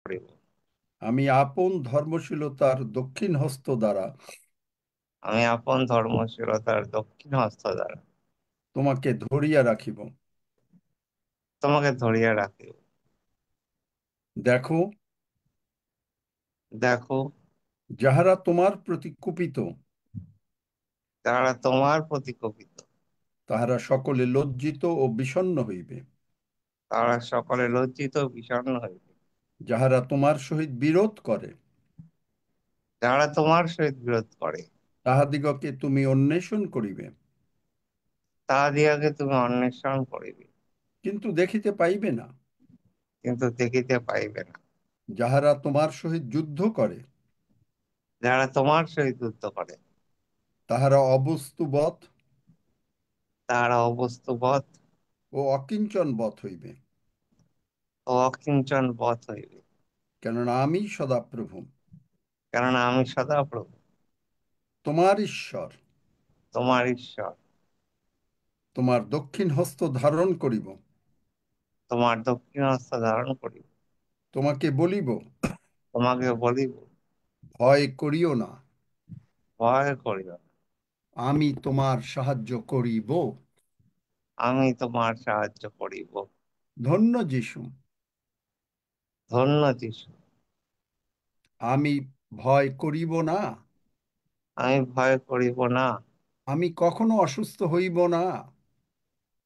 করিব। আমি আপন ধর্মশীলতার দক্ষিণ হস্ত দ্বারা আমি আপন ধর্মশীলতার দক্ষিণ হস্ত দ্বারা তোমাকে ধরিয়া রাখিব। তোমাকে ধরিয়া রাখিব। দেখো, দেখো, যাহারা তোমার প্রতি কুপিত, তারা তোমার প্রতি কোপিত, তাহারা সকলে লজ্জিত ও বিষণ্ণ হইবে। তারা সকলে লজ্জিত ও বিষণ্ণ হইবে। যাহারা তোমার সহিত বিরোধ করে, যারা তোমার সহিত বিরোধ করে, তাহাদিগকে তুমি অন্বেষণ করিবে, তাহাদিগকে তুমি অন্বেষণ করিবে, কিন্তু দেখিতে পাইবে না। কিন্তু দেখিতে পাইবে না। যাহারা তোমার সহিত যুদ্ধ করে, যারা তোমার সহিত যুদ্ধ করে, তাহারা অবস্তুবৎ তাহারা অবস্থাবৎ ও অকিঞ্চনবৎ হইবে। ও অকিঞ্চন বধ হইবে। কেননা আমি সদাপ্রভু, কেননা আমি সদাপ্রভু, তোমার ঈশ্বর, তোমার ঈশ্বর। তোমার দক্ষিণ হস্ত ধারণ করিব। তোমার দক্ষিণ হস্ত ধারণ করিব। তোমাকে বলিব, তোমাকে বলিব, ভয় করিও না, ভয় করিও না, আমি তোমার সাহায্য করিব। আমি তোমার সাহায্য করিব। ধন্য যিশু, ধন্য যিশু, আমি ভয় করিব না, আমি ভয় করিব না, আমি কখনো অসুস্থ হইব না,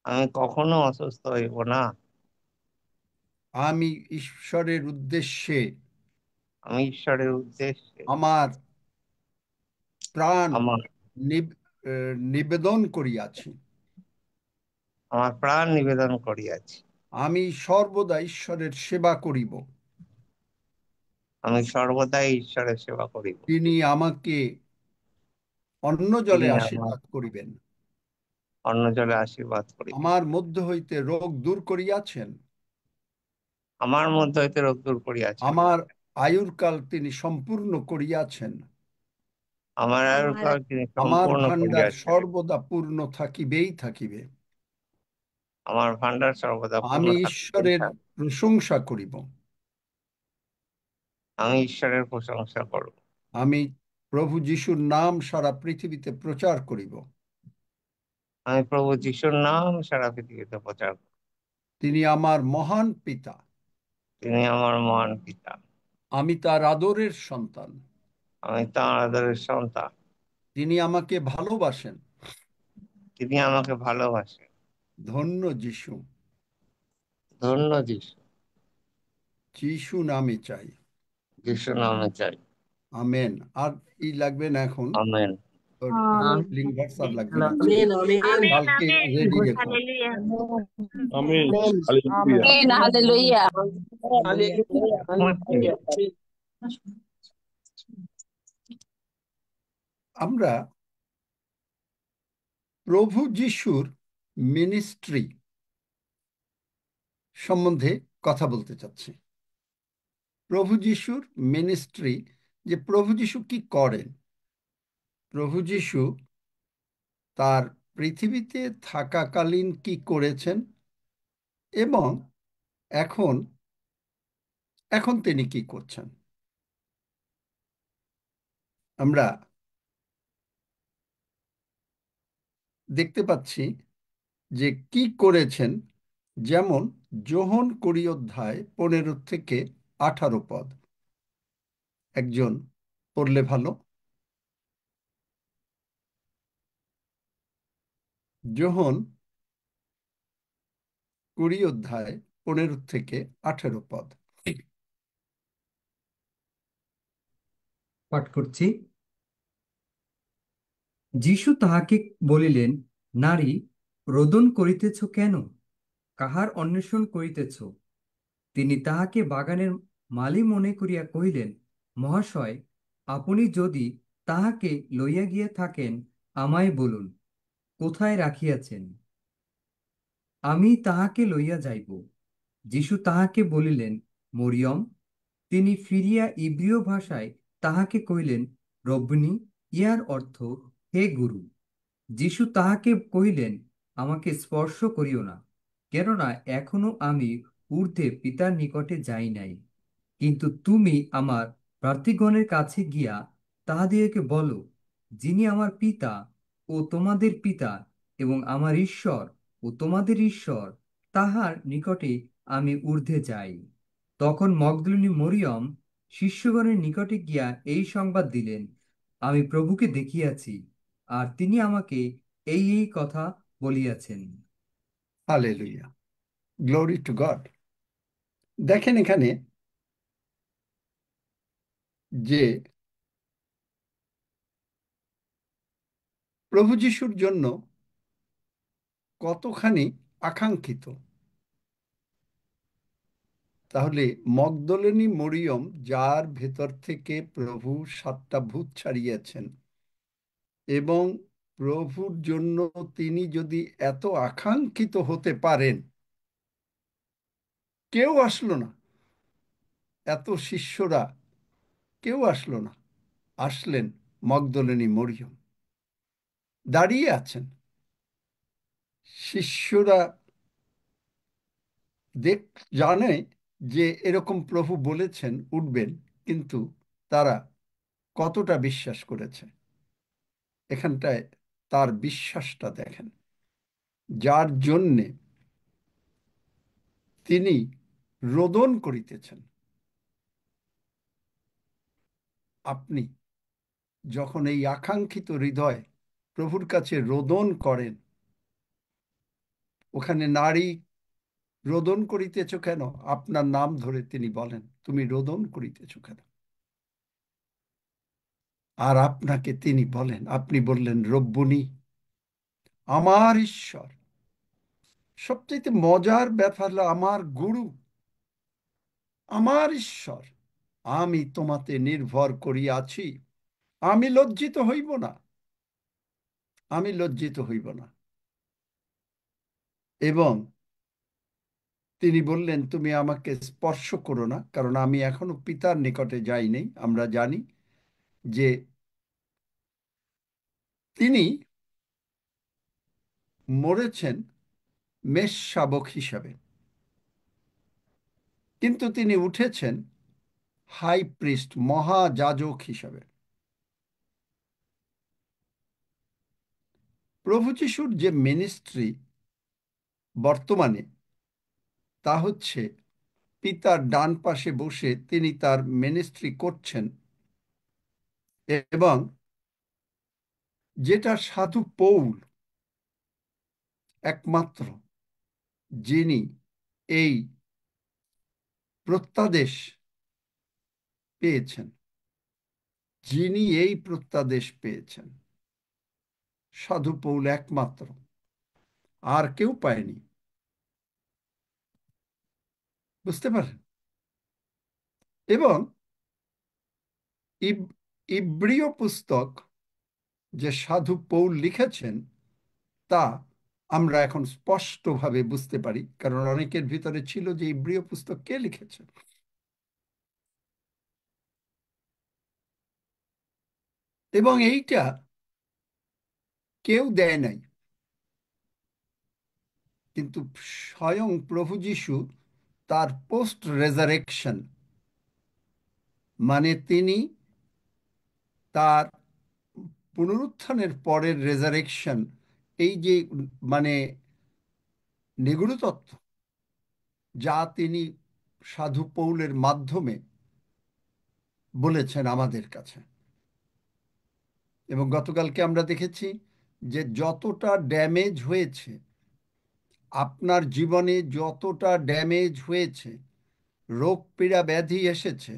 আমি কখনো অসুস্থ হইব না। আমি ঈশ্বরের উদ্দেশ্যে আমি ঈশ্বরের উদ্দেশ্যে আমার প্রাণ আমার নিবেদন করিয়াছি। আমার প্রাণ নিবেদন করিয়াছি। আমি সর্বদা ঈশ্বরের সেবা করিব। আমি সর্বদাই ঈশ্বরের সেবা করিব। তিনি আমাকে অন্ন জলে তিনি আমার আশীর্বাদ করিবেন। অন্ন জলে আশীর্বাদ করিবেন। আমার মধ্য হইতে রোগ দূর করিয়াছেন। আমার মধ্যে হইতে রোগ দূর করিয়াছেন। আমার আয়ুর কাল তিনি সম্পূর্ণ করিয়াছেন। আমার আয়ুর্কাল তিনি আমার সম্পূর্ণ ভাণ্ডার করিয়াছেন। সর্বদা পূর্ণ থাকিবেই থাকিবে। আমার ভাণ্ডার সর্বদা পূর্ণ আমি থাকিবেই ঈশ্বরের থাকবে। প্রশংসা করিব। আমি ঈশ্বরের প্রশংসা করব। আমি প্রভু যিশুর নাম সারা পৃথিবীতে প্রচার করিব। আমি প্রভু যিশুর নাম সারা পৃথিবীতে প্রচার করব। তিনি আমার মহান পিতা। তিনি আমার মহান পিতা। আমি তার আদরের সন্তান। আমি তাঁর আদরের সন্তান। তিনি আমাকে ভালোবাসেন। তিনি আমাকে ভালোবাসেন। ধন্য যিশু, ধন্য যিশু। যিশু নামে চাই। যিশু নামে চাই। আমেন। আর ই লাগবে না এখন, আমেন। ওর আমেন। লিঙ্ক ভার্স আর লাগবে না আজকে। আমেন। আমেন। আমেন কালকে আমেন রেডি রেখো। হালেলুয়া। আমিন। Amen. Hallelujah. Amen. Amen hallelujah. Hallelujah. Hallelujah. আমরা প্রভু যিশুর মিনিস্ট্রি সম্বন্ধে কথা বলতে চাচ্ছি। প্রভু যিশুর মিনিস্ট্রি, যে প্রভু যিশু কি করেন। প্রভু যিশু তার পৃথিবীতে থাকাকালীন কি করেছেন এবং এখন এখন তিনি কি করছেন। আমরা দেখতে পাচ্ছি যে কি করেছেন, যেমন যোহন 20 অধ্যায় 15 থেকে 18 পদ। একজন পড়লে ভালো। যোহন 20 অধ্যায় 15 থেকে 18 পদ। পাঠ করছি। যীশু তাহাকে বলিলেন, নারী, রোদন করিতেছ কেন? কাহার অন্বেষণ করিতেছ? তিনি তাহাকে বাগানের মালি মনে করিয়া কহিলেন, মহাশয়, আপনি যদি তাহাকে লইয়া গিয়া থাকেন, আমায় বলুন, কোথায় রাখিয়াছেন? আমি তাহাকে লইয়া যাইব। যীশু তাহাকে বলিলেন, মরিয়ম। তিনি ফিরিয়া ইব্রিয় ভাষায় তাহাকে কহিলেন, রব্বনি, ইহার অর্থ হে গুরু। যীশু তাহাকে কহিলেন, আমাকে স্পর্শ করিও না, কেননা এখনো আমি ঊর্ধ্বে পিতার নিকটে যাই নাই। কিন্তু তুমি আমার প্রার্থীগণের কাছে গিয়া তাহাদিগকে বলো, যিনি আমার পিতা ও তোমাদের পিতা এবং আমার ঈশ্বর ও তোমাদের ঈশ্বর, তাহার নিকটে আমি ঊর্ধ্বে যাই। তখন মগদলিনী মরিয়ম শিষ্যগণের নিকটে গিয়া এই সংবাদ দিলেন, আমি প্রভুকে দেখিয়াছি, আর তিনি আমাকে এই এই কথা বলিয়াছেন। Hallelujah, glory to God. দেখেন এখানে যে প্রভু যিশুর জন্য কতখানি আকাঙ্ক্ষিত। তাহলে মগদলিনী মরিয়ম, যার ভেতর থেকে প্রভু 7টা ভূত ছাড়িয়েছেন, এবং প্রভুর জন্য তিনি যদি এত আকাঙ্ক্ষিত হতে পারেন, কেউ আসলো না, এত শিষ্যরা কেউ আসলো না, আসলেন মগদলিনী মরিয়ম, দাঁড়িয়ে আছেন। শিষ্যরা দেখ জানে যে এরকম প্রভু বলেছেন উঠবেন, কিন্তু তারা কতটা বিশ্বাস করেছে এখানটায় তার বিশ্বাসটা দেখেন, যার জন্যে তিনি রোদন করিতেছেন। আপনি যখন এই আকাঙ্ক্ষিত হৃদয় প্রভুর কাছে রোদন করেন, ওখানে নারী রোদন করিতেছ কেন, আপনার নাম ধরে তিনি বলেন, তুমি রোদন করিতেছ কেন? আর আপনাকে তিনি বলেন, আপনি বললেন রব্বুনি, আমার ঈশ্বর। সবচেয়ে মজার ব্যাপার হলো আমার গুরু, আমার ঈশ্বর, আমি তোমাতে নির্ভর করিয়াছি, আমি লজ্জিত হইব না, আমি লজ্জিত হইব না। এবং তিনি বললেন, তুমি আমাকে স্পর্শ করো না, কারণ আমি এখনো পিতার নিকটে যাই নাই। আমরা জানি যে তিনি মরেছেন মেষশাবক হিসাবে, কিন্তু তিনি উঠেছেন হাই প্রিস্ট, মহাযাজক হিসাবে। প্রভু যিশুর যে মিনিস্ট্রি বর্তমানে, তা হচ্ছে পিতার ডান পাশে বসে তিনি তার মিনিস্ট্রি করছেন, এবং যেটা সাধু পৌল একমাত্র যিনি এই প্রত্যাদেশ পেয়েছেন, যিনি এই প্রত্যাদেশ পেয়েছেন, সাধু পৌল একমাত্র, আর কেউ পায়নি। বুঝতে পারেন? এবং ইব্রিয় পুস্তক যে সাধু পৌল লিখেছেন, তা আমরা এখন স্পষ্টভাবে বুঝতে পারি, কারণ অনেকের ভিতরে ছিল যে ইব্রিয় পুস্তক কে লিখেছে। এবং এইটা কেউ দেয় নাই, কিন্তু স্বয়ং প্রভু যিশু তার পোস্ট রেজারেকশন, মানে তিনি তার পুনরুত্থানের পরের রেজারেকশন, এই যে মানে নিগূঢ় তত্ত্ব যা তিনি সাধু পৌলের মাধ্যমে বলেছেন আমাদের কাছে। এবং গতকালকে আমরা দেখেছি যে যতটা ড্যামেজ হয়েছে, আপনার জীবনে যতটা ড্যামেজ হয়েছে, রোগ পীড়া ব্যাধি এসেছে,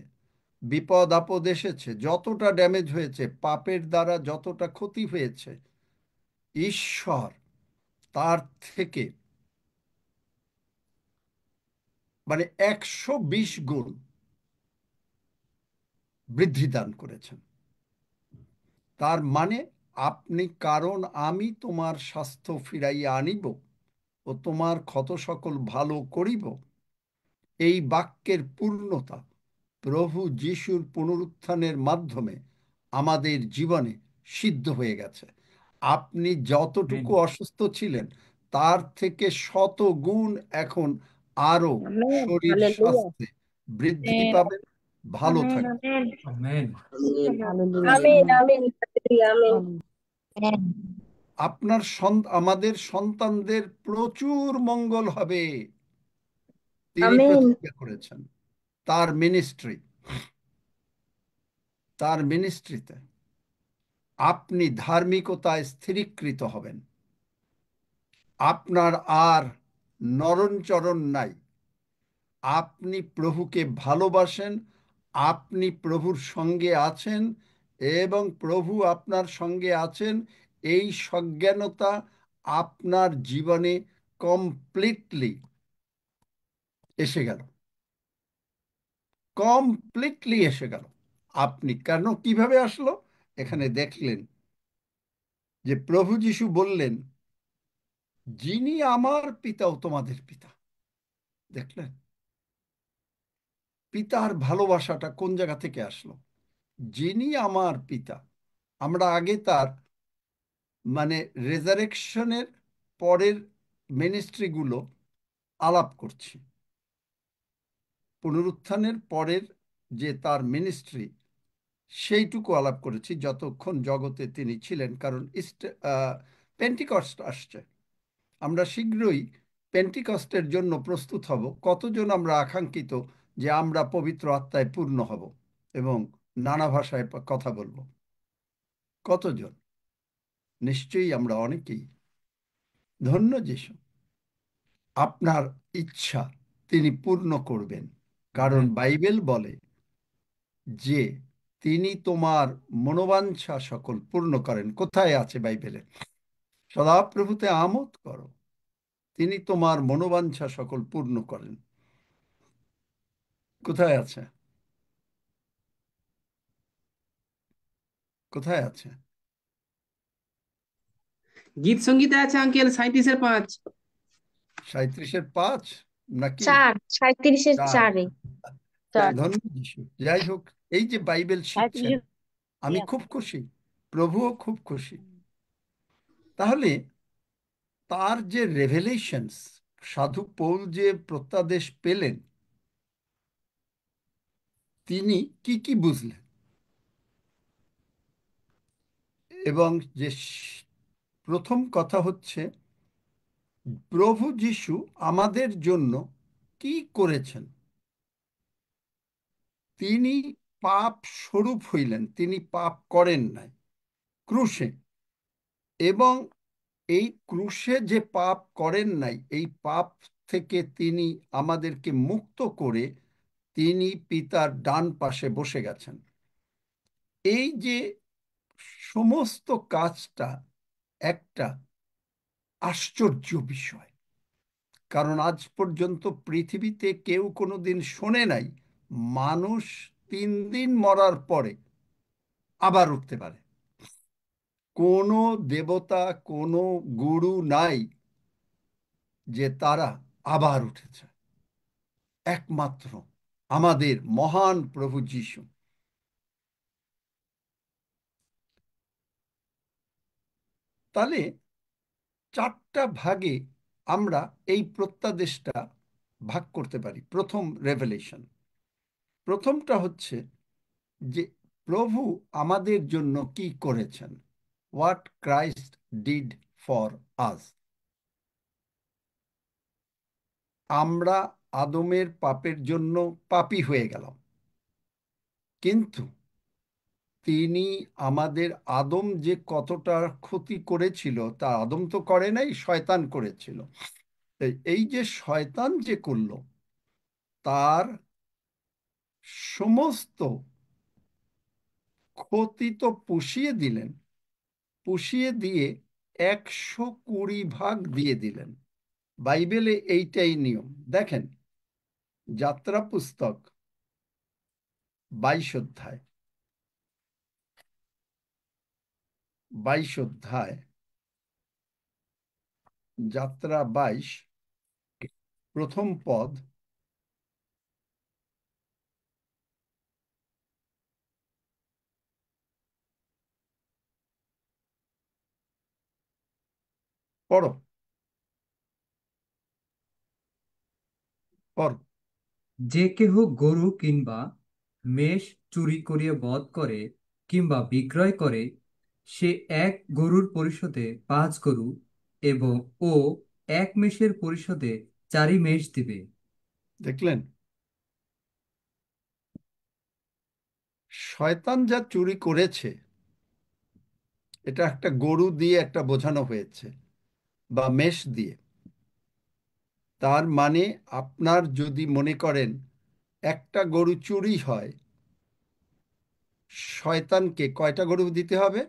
বিপদ আপদ এসেছে, যতটা ড্যামেজ হয়েছে, পাপের দ্বারা যতটা ক্ষতি হয়েছে, ঈশ্বর তার থেকে মানে 120 গুণ বৃদ্ধি দান করেছেন। তার মানে আপনি, কারণ আমি তোমার স্বাস্থ্য ফিরাইয়া আনিব ও তোমার ক্ষত সকল ভালো করিব, এই বাক্যের পূর্ণতা প্রভু যিশুর পুনরুত্থানের মাধ্যমে আমাদের জীবনে সিদ্ধ হয়ে গেছে। আপনি যতটুকু অসুস্থ ছিলেন, তার থেকে 100 গুণ এখন আরো আমেন, শরীর হালেলুয়া। স্বাস্থ্যে বৃদ্ধি পাবেন, ভালো থাকবেন। আমেন। আমিন আমিন আমিন। আপনার আমাদের সন্তানদের প্রচুর মঙ্গল হবে, তিনি আমিন প্রতিজ্ঞা করেছেন। তার মিনিস্ট্রিতে আপনি ধার্মিকতায় স্থিরীকৃত হবেন। আপনার আর নরণচরণ নাই। আপনি প্রভুকে ভালোবাসেন, আপনি প্রভুর সঙ্গে আছেন এবং প্রভু আপনার সঙ্গে আছেন, এই সজ্ঞানতা আপনার জীবনে কমপ্লিটলি এসে গেল, কমপ্লিটলি এসে গেল। আপনি কেন, কিভাবে আসলো? এখানে দেখলেন যে প্রভু যিশু বললেন, যিনি আমার পিতা ও তোমাদের পিতা। দেখলেন পিতার ভালোবাসাটা কোন জায়গা থেকে আসলো? যিনি আমার পিতা। আমরা আগে তার মানে রেজারেকশনের পরের মিনিস্ট্রিগুলো আলাপ করছি, পুনরুত্থানের পরের যে তার মিনিস্ট্রি সেইটুকু আলাপ করেছি যতক্ষণ জগতে তিনি ছিলেন, কারণ পেন্টিকস্ট আসছে। আমরা শীঘ্রই পেন্টিকস্টের জন্য প্রস্তুত হব। কতজন আমরা আকাঙ্ক্ষিত যে আমরা পবিত্র আত্মায় পূর্ণ হব এবং নানা ভাষায় কথা বলবো? কতজন? নিশ্চয়ই আমরা অনেকেই। ধন্য যিশু, আপনার ইচ্ছা তিনি পূর্ণ করবেন, কারণ আমেন। বাইবেল বলে যে তিনি তোমার মনোবাঞ্ছা সকল পূর্ণ করেন। কোথায় আছে বাইবেলে? সদাপ্রভুতে আমোদ করো, তিনি তোমার মনোবাঞ্ছা সকল পূর্ণ করেন। কোথায় আছে? কোথায় আছে? গীত সঙ্গীতে আছে আঙ্কেল 37-5। 37-5 নাকি 37-এর 4? 4-এ। 4। ধন্য যিশু। যাই হোক, এই যে বাইবেল শিখছেন, 37 আমি খুব খুশি, প্রভুও খুব খুশি। তাহলে তার যে রেভেলেশনস, সাধু পৌল যে প্রত্যাদেশ পেলেন, তিনি কি কি বুঝলেন? এবং যে প্রথম কথা হচ্ছে প্রভু যিশু আমাদের জন্য কি করেছেন। তিনি পাপ স্বরূপ হইলেন, তিনি পাপ করেন নাই ক্রুশে, এবং এই ক্রুশে যে পাপ করেন নাই, এই পাপ থেকে তিনি আমাদেরকে মুক্ত করে তিনি পিতার ডান পাশে বসে গেছেন। এই যে সমস্ত কাজটা একটা আশ্চর্য বিষয়, কারণ আজ পর্যন্ত পৃথিবীতে কেউ কোনোদিন শোনে নাই মানুষ 3 দিন মরার পরে আবার উঠতে পারে। কোনো দেবতা, কোনো গুরু নাই যে তারা আবার উঠেছে, একমাত্র আমাদের মহান প্রভু যিশু। তাহলে 4টা ভাগে আমরা এই প্রত্যাদেশটা ভাগ করতে পারি। প্রথম রেভেলেশন, প্রথমটা হচ্ছে যে প্রভু আমাদের জন্য কি করেছেন, what Christ did for us. আমরা আদমের পাপের জন্য পাপী হয়ে গেলাম, কিন্তু তিনি আমাদের, আদম যে কতটা ক্ষতি করেছিল তা আদম তো করে নাই, শয়তান করেছিল। এই যে শয়তান যে করলো, তার সমস্ত ক্ষতি তো পুষিয়ে দিলেন, পুষিয়ে দিয়ে 120 ভাগ দিয়ে দিলেন। বাইবেলে এইটাই নিয়ম। দেখেন যাত্রা পুস্তক 22 অধ্যায়, 22 অধ্যায়, যাত্রা 22 প্রথম পদ। পড়ো, পড়ো। যে কেহ গরু কিংবা মেষ চুরি করিয়া বধ করে কিংবা বিক্রয় করে, সে এক গরুর পরিশোধে 5 গরু এবং ও এক মেষের পরিশোধে 4 মেষ দিবে। দেখলেন, শয়তান যা চুরি করেছে এটা একটা গরু দিয়ে একটা বোঝানো হয়েছে বা মেষ দিয়ে। তার মানে আপনার যদি মনে করেন একটা গরু চুরি হয়, শয়তানকে কয়টা গরু দিতে হবে?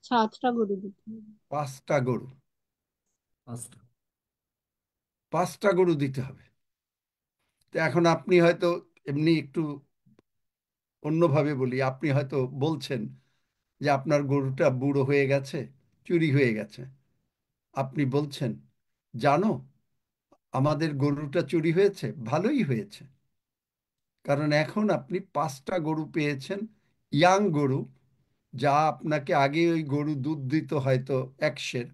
7টা গরু দিতে হবে। 5টা গরু। পাঁচটা। 5টা গরু দিতে হবে। তো এখন আপনি হয়তো এমনি একটু অন্যভাবে বলি, আপনি হয়তো বলছেন যে আপনার গরুটা বুড়ো হয়ে গেছে, চুরি হয়ে গেছে। আপনি বলছেন, জানো, আমাদের গরুটা চুরি হয়েছে, ভালোই হয়েছে, কারণ এখন আপনি 5টা গরু পেয়েছেন, ইয়াং গরু, যা আপনাকে আগে ওই গরু দুধ দিত হয়তো 1 সের,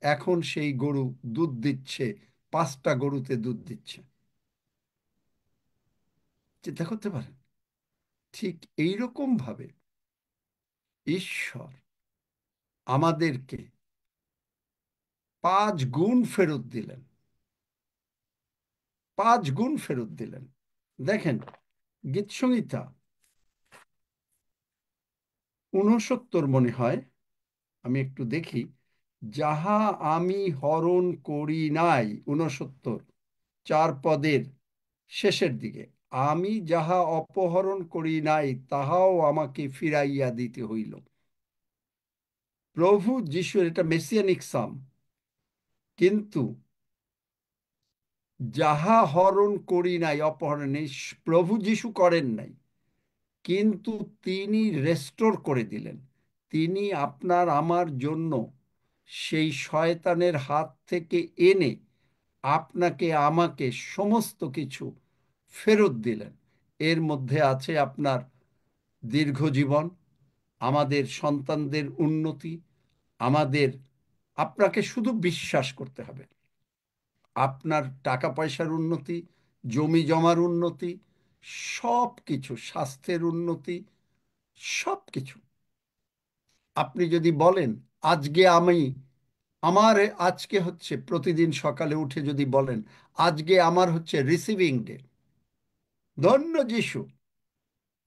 এখন সেই গরু দুধ দিচ্ছে, 5টা গরুতে দুধ দিচ্ছে। চিন্তা করতে পারেন? ঠিক এইরকম ভাবে ঈশ্বর আমাদেরকে 5 গুণ ফেরত দিলেন। 5 গুণ ফেরত দিলেন। দেখেন, গীতসংহিতা 69 মনে হয়, আমি একটু দেখি। যাহা আমি হরণ করি নাই, 69 4 পদের শেষের দিকে, আমি যাহা অপহরণ করি নাই তাহাও আমাকে ফিরাইয়া দিতে হইল। প্রভু যিশুর, এটা মেসিয়ানিক সাম, কিন্তু যাহা হরণ করি নাই, অপহরণ নেই, প্রভু যিশু করেন নাই, কিন্তু তিনি রেস্টোর করে দিলেন। তিনি আপনার আমার জন্য সেই শয়তানের হাত থেকে এনে আপনাকে আমাকে সমস্ত কিছু ফেরত দিলেন। এর মধ্যে আছে আপনার দীর্ঘ জীবন, আমাদের সন্তানদের উন্নতি, আমাদের, আপনাকে শুধু বিশ্বাস করতে হবে, আপনার টাকা পয়সার উন্নতি, জমি জমার উন্নতি, সব কিছু, স্বাস্থ্যের উন্নতি, সব কিছু। আপনি যদি বলেন আজকে আমার আজকে হচ্ছে, প্রতিদিন সকালে উঠে যদি বলেন আজকে আমার হচ্ছে রিসিভিং ডে, ধন্য যিশু,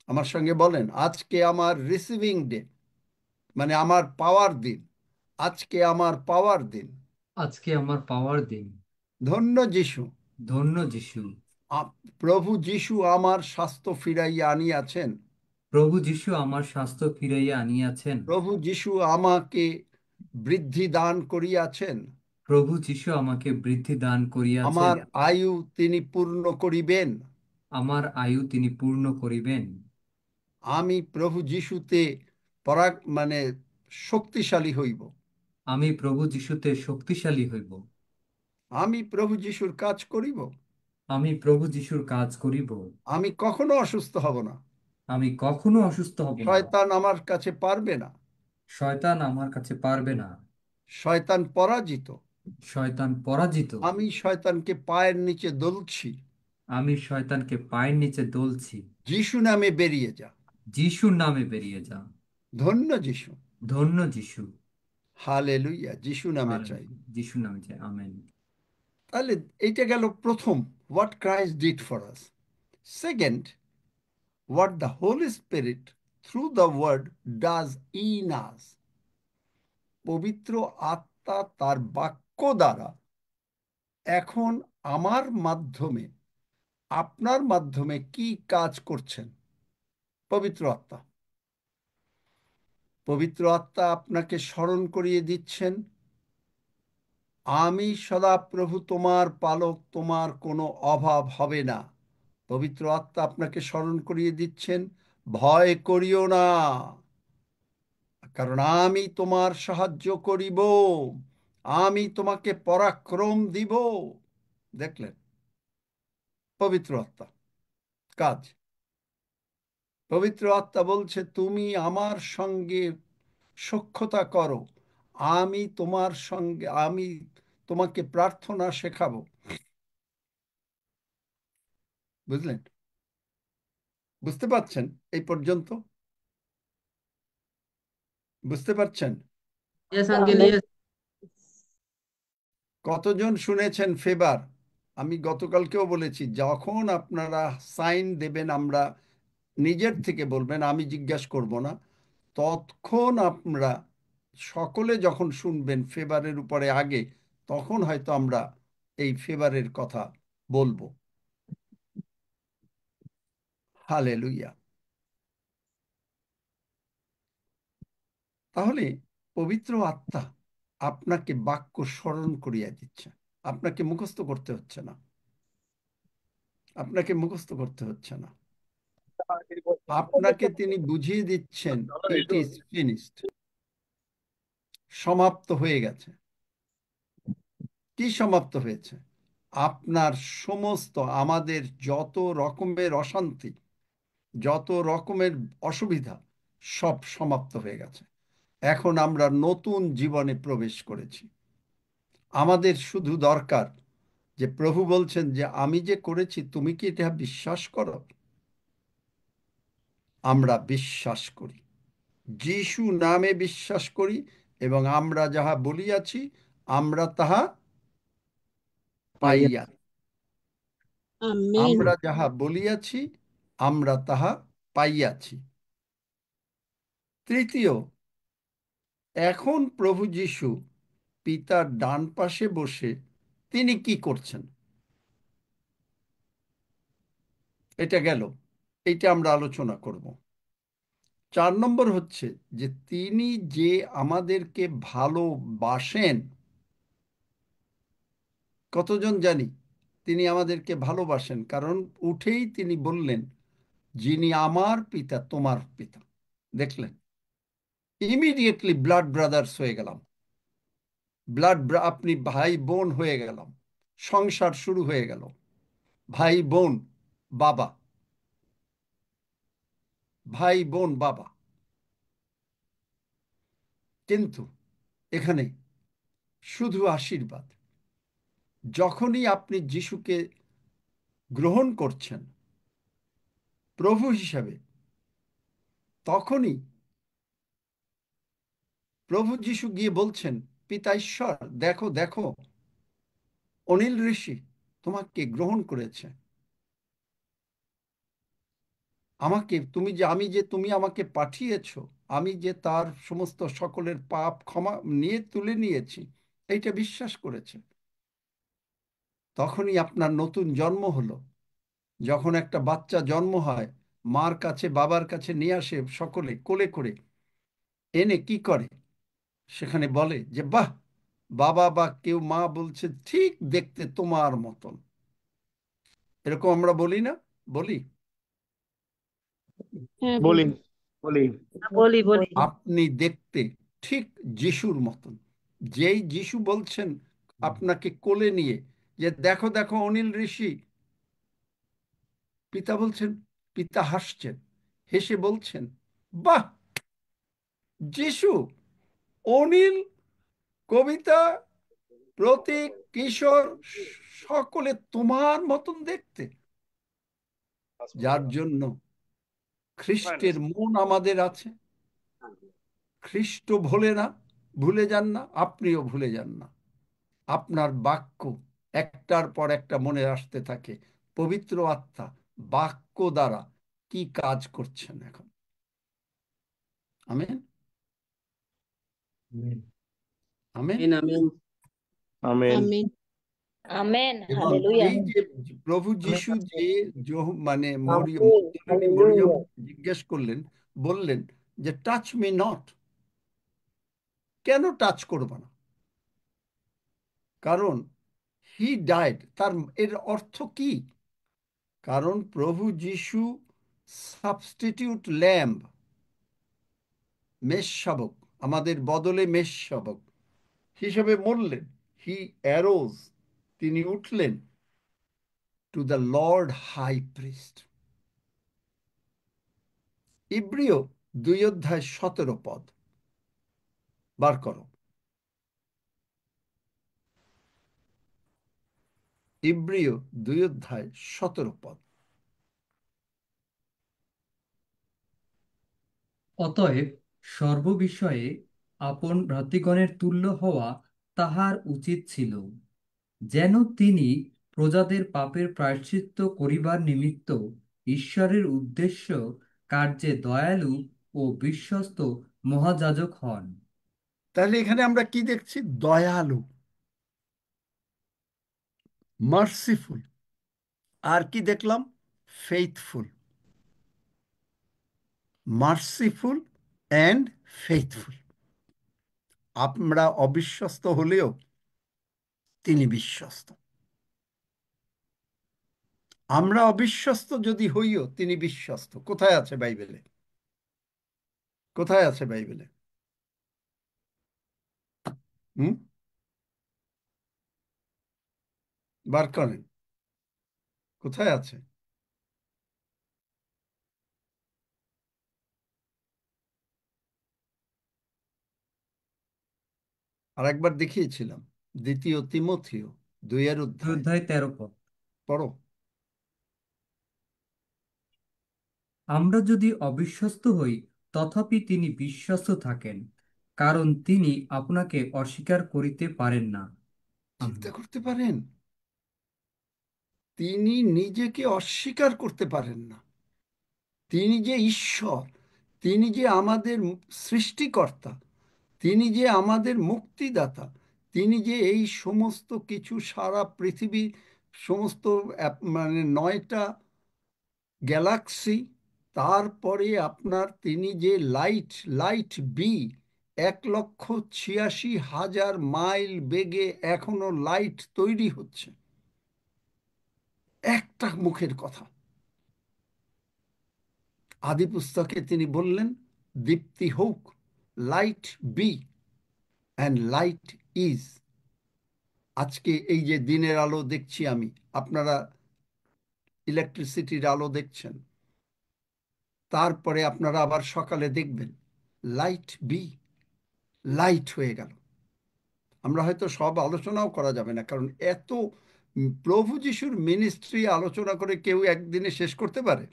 আমার সঙ্গে বলেন আজকে আমার রিসিভিং ডে, মানে আমার পাওয়ার দিন, আজকে আমার পাওয়ার দিন, আজকে আমার পাওয়ার দিন। ধন্য যিশু। ধন্য যিশু। প্রভু যিশু আমার স্বাস্থ্য ফিরাইয়া আনিয়াছেন। প্রভু যিশু আমার স্বাস্থ্য ফিরাইয়া আনিয়াছেন। প্রভু যিশু আমাকে বৃদ্ধি দান করিয়াছেন। প্রভু যিশু আমাকে বৃদ্ধি দান করিয়াছেন। আমার আয়ু তিনি পূর্ণ করিবেন। আমার আয়ু তিনি পূর্ণ করিবেন। আমি প্রভু যিশুতে মানে শক্তিশালী হইব। আমি প্রভু যিশুতে শক্তিশালী হইব। আমি প্রভু যিশুর কাজ করিব। আমি প্রভু যিশুর কাজ করিব। আমি কখনো অসুস্থ হব না। আমি কখনো অসুস্থ হব না। শয়তান আমার কাছে পারবে না। শয়তান আমার কাছে পারবে না। শয়তান পরাজিত। শয়তান পরাজিত। আমি শয়তানকে পায়ের নিচে দলছি। আমি শয়তানকে পায়ের নিচে দলছি। যিশু নামে বেরিয়ে যা। যিশুর নামে বেরিয়ে যা। ধন্য যিশু। ধন্য যিশু। হালেলুইয়া, যিশু নামে চাই। হালেলুয়া। যিশুর নামে চাই, আমেন। তাহলে এইটা গেল প্রথম, what Christ did for us. Second, what the Holy Spirit through the Word does in us. পবিত্র আত্মা তার বাক্য দ্বারা এখন আমার মাধ্যমে, আপনার মাধ্যমে কি কাজ করছেন? পবিত্র আত্মা, পবিত্র আত্মা আপনাকে স্মরণ করিয়ে দিচ্ছেন, আমি সদাপ্রভু তোমার পালক, তোমার কোনো অভাব হবে না। পবিত্র আত্মা আপনাকে স্মরণ করিয়ে দিচ্ছেন, ভয় করিও না, কারণ আমি তোমার সাহায্য করিব, আমি তোমাকে পরাক্রম দিব। দেখলেন, পবিত্র আত্মা কাজ। পবিত্র আত্মা বলছে তুমি আমার সঙ্গে সখ্যতা করো, আমি তোমার সঙ্গে, আমি তোমাকে প্রার্থনা শেখাবো। বুঝলেন? বুঝতে পারছেন এই পর্যন্ত? বুঝতে পারছেন? Yes uncle, amen. ইয়েস। কতজন শুনেছেন ফেভার? আমি গতকালকেও বলেছি, যখন আপনারা সাইন দেবেন, আমরা নিজের থেকে বলবেন, আমি জিজ্ঞাসা করব না, ততক্ষণ আমরা সকলে যখন শুনবেন ফেভারের উপরে আগে, তখন হয়তো আমরা এই ফেভারের কথা বলবো। হালেলুয়া। তাহলে পবিত্র আত্মা আপনাকে বাক্য স্মরণ করিয়া দিচ্ছে। আপনাকে মুখস্থ করতে হচ্ছে না, আপনাকে মুখস্থ করতে হচ্ছে না। আপনাকে তিনি বুঝিয়ে দিচ্ছেন, ইট ইজ ফিনিশড, সমাপ্ত হয়ে গেছে। কি সমাপ্ত হয়েছে? আপনার সমস্ত, আমাদের যত রকমের অশান্তি, যত রকমের অসুবিধা, সব সমাপ্ত হয়ে গেছে। এখন আমরা নতুন জীবনে প্রবেশ করেছি। আমাদের শুধু দরকার যে প্রভু বলছেন যে আমি যে করেছি, তুমি কি এটা বিশ্বাস করো? আমরা বিশ্বাস করি, যিশু নামে বিশ্বাস করি, এবং আমরা যাহা বলিয়াছি আমরা তাহা পাইয়া। পাইয়া। আমেন। আমরা যাহা বলিয়াছি আমরা তাহা পাইয়াছি। তৃতীয়, এখন প্রভু যিশু পিতার ডান পাশে বসে তিনি কি করছেন? এটা গেল, এইটা আমরা আলোচনা করব। 4 নম্বর হচ্ছে যে তিনি যে আমাদেরকে ভালোবাসেন। কতজন জানি তিনি আমাদেরকে ভালোবাসেন? কারণ উঠেই তিনি বললেন, যিনি আমার পিতা তোমার পিতা। দেখলেন, ইমিডিয়েটলি ব্লাড ব্রাদার্স হয়ে গেলাম, আপনি ভাই বোন হয়ে গেলাম, সংসার শুরু হয়ে গেল। ভাই বোন বাবা, ভাই বোন বাবা। কিন্তু এখানে শুধু আশীর্বাদ। যখনই আপনি যিশুকে গ্রহণ করছেন প্রভু হিসাবে, তখনই প্রভু যিশু গিয়ে বলছেন, পিতা ঈশ্বর, দেখো দেখো, অনিল ঋষি তোমাকে গ্রহণ করেছে। আমাকে তুমি যে, তুমি আমাকে পাঠিয়েছো, আমি যে তার সমস্ত সকলের পাপ ক্ষমা নিয়ে তুলে নিয়েছি, এইটা বিশ্বাস করেছে। তখনই আপনার নতুন জন্ম হলো। যখন একটা বাচ্চা জন্ম হয়, মার কাছে বাবার কাছে নিয়ে আসে সকলে কোলে করে, এনে কি করে? সেখানে বলে যে বাহ, বাবা বা কেউ মা বলছে ঠিক দেখতে তোমার মতন। এরকম আমরা বলি না? বলি। হ্যাঁ, বলি বলি। বলি। বলি বলি। আপনি দেখতে ঠিক যিশুর মতন। যেই যিশু বলছেন আপনাকে কোলে নিয়ে যে দেখো দেখো অনিল ঋষি, পিতা বলছেন, পিতা হাসছেন, হেসে বলছেন, বাহ, যিশু, অনিল, কবিতা, প্রতীক, কিশোর, সকলে তোমার মতন দেখতে। যার জন্য খ্রিস্টের মন আমাদের আছে। খ্রিস্ট ভোলে না, ভুলে যান না, আপনিও ভুলে যান না। আপনার বাক্য একটার পর একটা মনে আসতে থাকে। পবিত্র আত্মা বাক্য দ্বারা কি কাজ করছেন এখন। Amen, amen. আমিন, আমিন। আমেন। আমেন। আমেন। এবং হালেলুয়া। এই যে প্রভু যিশু যে মানে আমেন। মগদলিনী মরিয়ম হালেলুয়া। জিজ্ঞেস করলেন, বললেন যে টাচ মি নট। কেন টাচ করব না? কারণ হি ডাইড। তার এর অর্থ কি? কারণ প্রভু যিশু সাবস্টিটিউট ল্যাম্ব, মেষশাবক, আমাদের বদলে মেষশাবক হিসেবে মরলেন। হি অ্যারোজ, তিনি উঠলেন to the lord high priest. ইব্রিয় 2 অধ্যায় 17 পদ বার করো। ইব্রিয় 2 অধ্যায় 17 পদ। অতএব সর্ববিষয়ে আপন ভ্রাতৃগণের তুল্য হওয়া তাহার উচিত ছিল, যেন তিনি প্রজাদের পাপের প্রায়শ্চিত্ত করিবার নিমিত্ত ঈশ্বরের উদ্দেশ্য কার্যে দয়ালু ও বিশ্বস্ত মহাযাজক হন। তাহলে এখানে আমরা কি দেখছি? দয়ালু, মার্সিফুল। আর কি দেখলাম? ফেইথফুল। Merciful and faithful. আমরা অবিশ্বস্ত হলেও তিনি বিশ্বস্ত। আমরা অবিশ্বস্ত যদি হইও তিনি বিশ্বস্ত। কোথায় আছে বাইবেলে? কোথায় আছে বাইবেলে? হুম, বার করেন, কোথায় আছে? আর একবার দেখিয়েছিলাম, 2 তিমথিও 2 অধ্যায়। 2 অধ্যায় 13 পদ। পড়ো। আমরা যদি অবিশ্বস্ত হই, তথাপি তিনি বিশ্বস্ত থাকেন, কারণ তিনি আপনাকে অস্বীকার করিতে পারেন না। আমেন। চিন্তা করতে পারেন? তিনি নিজেকে অস্বীকার করতে পারেন না। তিনি যে ঈশ্বর, তিনি যে আমাদের সৃষ্টিকর্তা, তিনি যে আমাদের মুক্তিদাতা, তিনি যে এই সমস্ত কিছু সারা পৃথিবী, সমস্ত মানে 9টা গ্যালাক্সি, তারপরে আপনার তিনি যে লাইট, লাইট বি, 1,86,000 মাইল বেগে এখনো লাইট তৈরি হচ্ছে। একটা মুখের কথা। আদি পুস্তকে তিনি বললেন, দীপ্তি হোক, light be, and light is. আজকে এই যে দিনের আলো দেখছি আমি, আপনারা ইলেকট্রিসিটির আলো দেখছেন, তারপরে আপনারা আবার সকালে দেখবেন লাইট বি, লাইট হয়ে গেল। আমরা হয়তো সব আলোচনাও করা যাবে না, কারণ এত প্রভু যিশুর মিনিস্ট্রি আলোচনা করে কেউ একদিনে শেষ করতে পারে?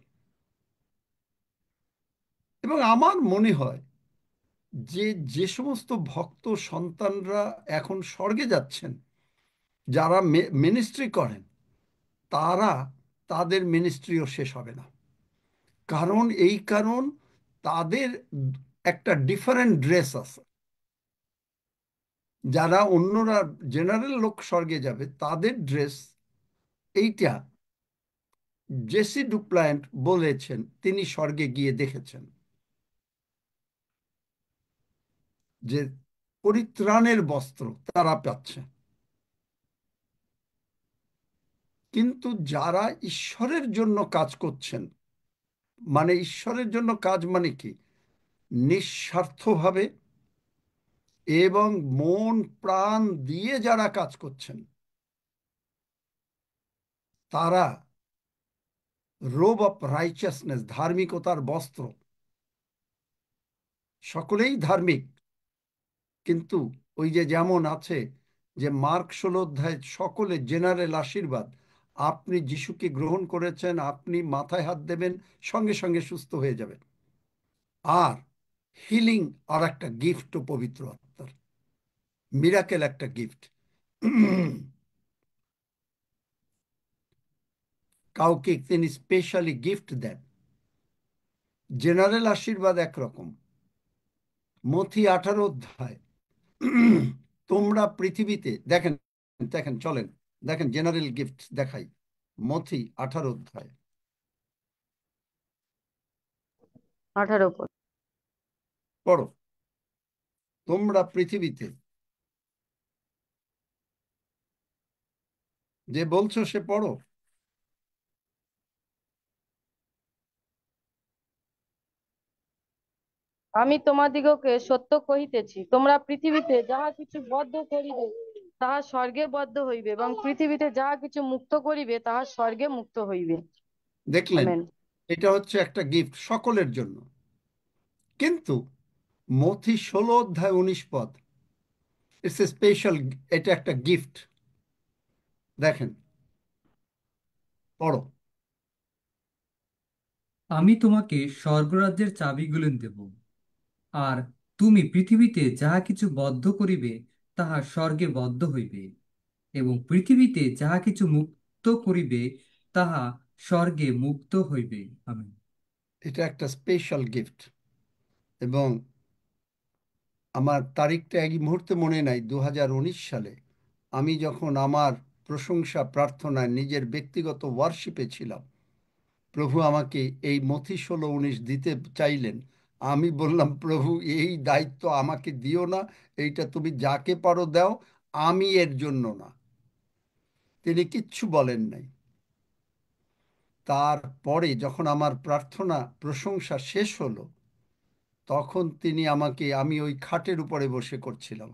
এবং আমার মনে হয় যে যে সমস্ত ভক্ত সন্তানরা এখন স্বর্গে যাচ্ছেন, যারা মিনিস্ট্রি করেন, তারা, তাদের মিনিস্ট্রিও শেষ হবে না। কারণ এই কারণ তাদের একটা ডিফারেন্ট ড্রেস আছে। যারা অন্যরা জেনারেল লোক স্বর্গে যাবে, তাদের ড্রেস এইটা। জেসি ডুপ্লায়েন্ট বলেছেন, তিনি স্বর্গে গিয়ে দেখেছেন যে পরিত্রাণের বস্ত্র তারা পাচ্ছে। কিন্তু যারা ঈশ্বরের জন্য কাজ করছেন, মানে ঈশ্বরের জন্য কাজ মানে কি? নিঃস্বার্থভাবে এবং মন প্রাণ দিয়ে যারা কাজ করছেন, তারা রোব অফ রাইচাসনেস, ধার্মিকতার বস্ত্র। সকলেই ধার্মিক, কিন্তু ওই যে যেমন আছে যে মার্ক 16 অধ্যায়, সকলে জেনারেল আশীর্বাদ। আপনি যিশুকে গ্রহণ করেছেন, আপনি মাথায় হাত দেবেন, সঙ্গে সঙ্গে সুস্থ হয়ে যাবেন। আর হিলিং আর একটা গিফট, পবিত্র আত্মার মিরাকেল একটা গিফট। কাউকে তিনি স্পেশালি গিফট দেন। জেনারেল আশীর্বাদ একরকম। মথি 18 অধ্যায়, তোমরা পৃথিবীতে, দেখেন, দেখেন, চলেন দেখেন, জেনারেল গিফট দেখাই। মথি 18 অধ্যায়, 18 পদ। পড়ো। তোমরা পৃথিবীতে, যে বলছো সে পড়ো। আমি তোমাদিগকে সত্য কহিতেছি, তোমরা পৃথিবীতে যাহা কিছু বদ্ধ করিবে তাহা স্বর্গে বদ্ধ হইবে, এবং পৃথিবীতে যাহা কিছু মুক্ত করিবে তাহা স্বর্গে মুক্ত হইবে। দেখলেন, আমেন। এটা হচ্ছে একটা গিফট সকলের জন্য। কিন্তু মথি 16 অধ্যায় 19 পদ, ইটস এ স্পেশাল, এটা একটা গিফট। দেখেন, পড়ো। আমি তোমাকে স্বর্গরাজ্যের চাবিগুলো দেব। আর তুমি পৃথিবীতে যাহা কিছু বদ্ধ করিবে তাহা স্বর্গে বদ্ধ হইবে, এবং পৃথিবীতে যাহা কিছু মুক্ত করিবে তাহা স্বর্গে মুক্ত হইবে। আমেন। এটা একটা স্পেশাল গিফট। এবং আমার তারিখটা এই মুহূর্তে মনে নাই, 2019 সালে আমি যখন আমার প্রশংসা প্রার্থনায় নিজের ব্যক্তিগত ওয়ার্শিপে ছিলাম, প্রভু আমাকে এই মথি 16:19 দিতে চাইলেন। আমি বললাম, প্রভু এই দায়িত্ব আমাকে দিও না, এইটা তুমি যাকে পারো দাও, আমি এর জন্য না। তিনি কিচ্ছু বলেন নাই। তারপরে যখন আমার প্রার্থনা প্রশংসা শেষ হলো, তখন তিনি আমাকে, আমি ওই খাটের উপরে বসে করছিলাম,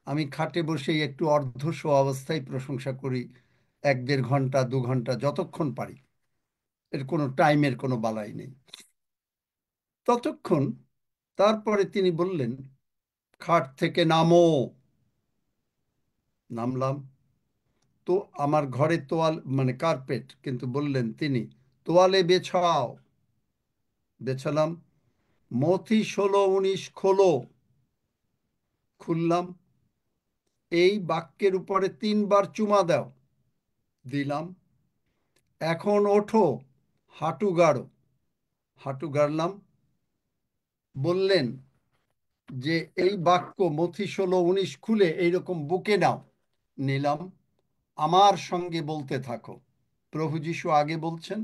আমি খাটে বসেই একটু অর্ধশো অবস্থায় প্রশংসা করি, 1-1.5 ঘন্টা 2 ঘন্টা যতক্ষণ পারি, এর কোনো টাইমের কোনো বালাই নেই। ততক্ষণ তারপরে তিনি বললেন, খাট থেকে নামো। নামলাম। তো আমার ঘরে তোয়াল মানে কার্পেট, কিন্তু বললেন তিনি, তোয়ালে বেছাও। বেছালাম। মথি 16:19 খোলো। খুললাম। এই বাক্যের উপরে 3বার চুমা দাও। দিলাম। এখন ওঠো, হাঁটু গাড়ো। হাঁটু গাড়লাম। বললেন যে এই বাক্য মথি 16:19 খুলে এইরকম বুকে নাও। নিলাম। আমার সঙ্গে বলতে থাকো। প্রভু যীশু আগে বলছেন,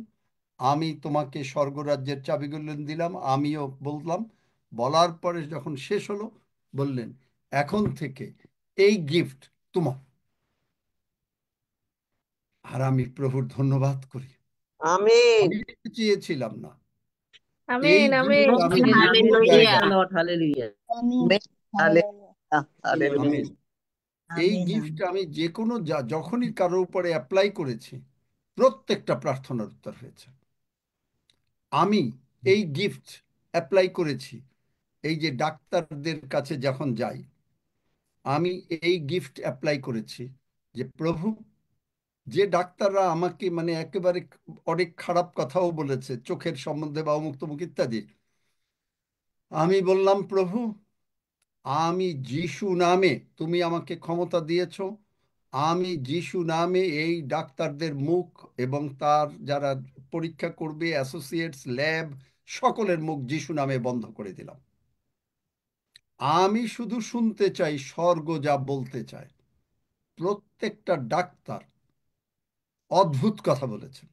আমি তোমাকে স্বর্গরাজ্যের চাবিগুলো দিলাম, আমিও বললাম। বলার পরে যখন শেষ হলো, বললেন, এখন থেকে এই গিফট তোমার। আর আমি প্রভুর ধন্যবাদ করি। আমিন। আমি চেয়েছিলাম না। এই আমিন আমিন। গিফট আমি যে কোনো Hallelujah. জায়গায়। Lord, hallelujah. আমিন। Hallelujah, hallelujah. আমেন। এই গিফট আমি যে কোনো যখনই কারোর উপরে অ্যাপ্লাই করেছি, প্রত্যেকটা প্রার্থনার উত্তর হয়েছে। আমি এই গিফট অ্যাপ্লাই করেছি, এই যে ডাক্তারদের কাছে যখন যাই, আমি এই গিফট অ্যাপ্লাই করেছি যে প্রভু, যে ডাক্তাররা আমাকে মানে একেবারে অনেক খারাপ কথাও বলেছে চোখের সম্বন্ধে বা অমুক তমুক ইত্যাদি, আমি বললাম, প্রভু আমি যিশু নামে, তুমি আমাকে ক্ষমতা দিয়েছ, আমি যিশু নামে এই ডাক্তারদের মুখ এবং তার যারা পরীক্ষা করবে অ্যাসোসিয়েটস ল্যাব সকলের মুখ যিশু নামে বন্ধ করে দিলাম। আমি শুধু শুনতে চাই স্বর্গ যা বলতে চায়। প্রত্যেকটা ডাক্তার অদ্ভুত কথা বলেছেন,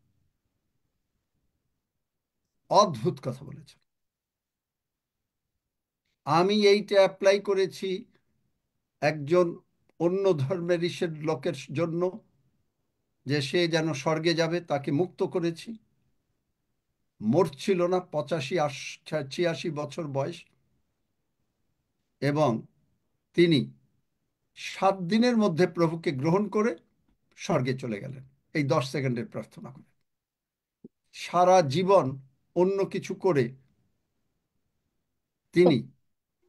অদ্ভুত কথা বলেছেন। আমি এইটা অ্যাপ্লাই করেছি একজন অন্য ধর্মের লোকের জন্য, যে সে যেন স্বর্গে যাবে, তাকে মুক্ত করেছি। মরছিল না, 85-86 বছর বয়স, এবং তিনি 7 দিনের মধ্যে প্রভুকে গ্রহণ করে স্বর্গে চলে গেলেন, এই 10 সেকেন্ডের প্রার্থনা করে। সারা জীবন অন্য কিছু করে তিনি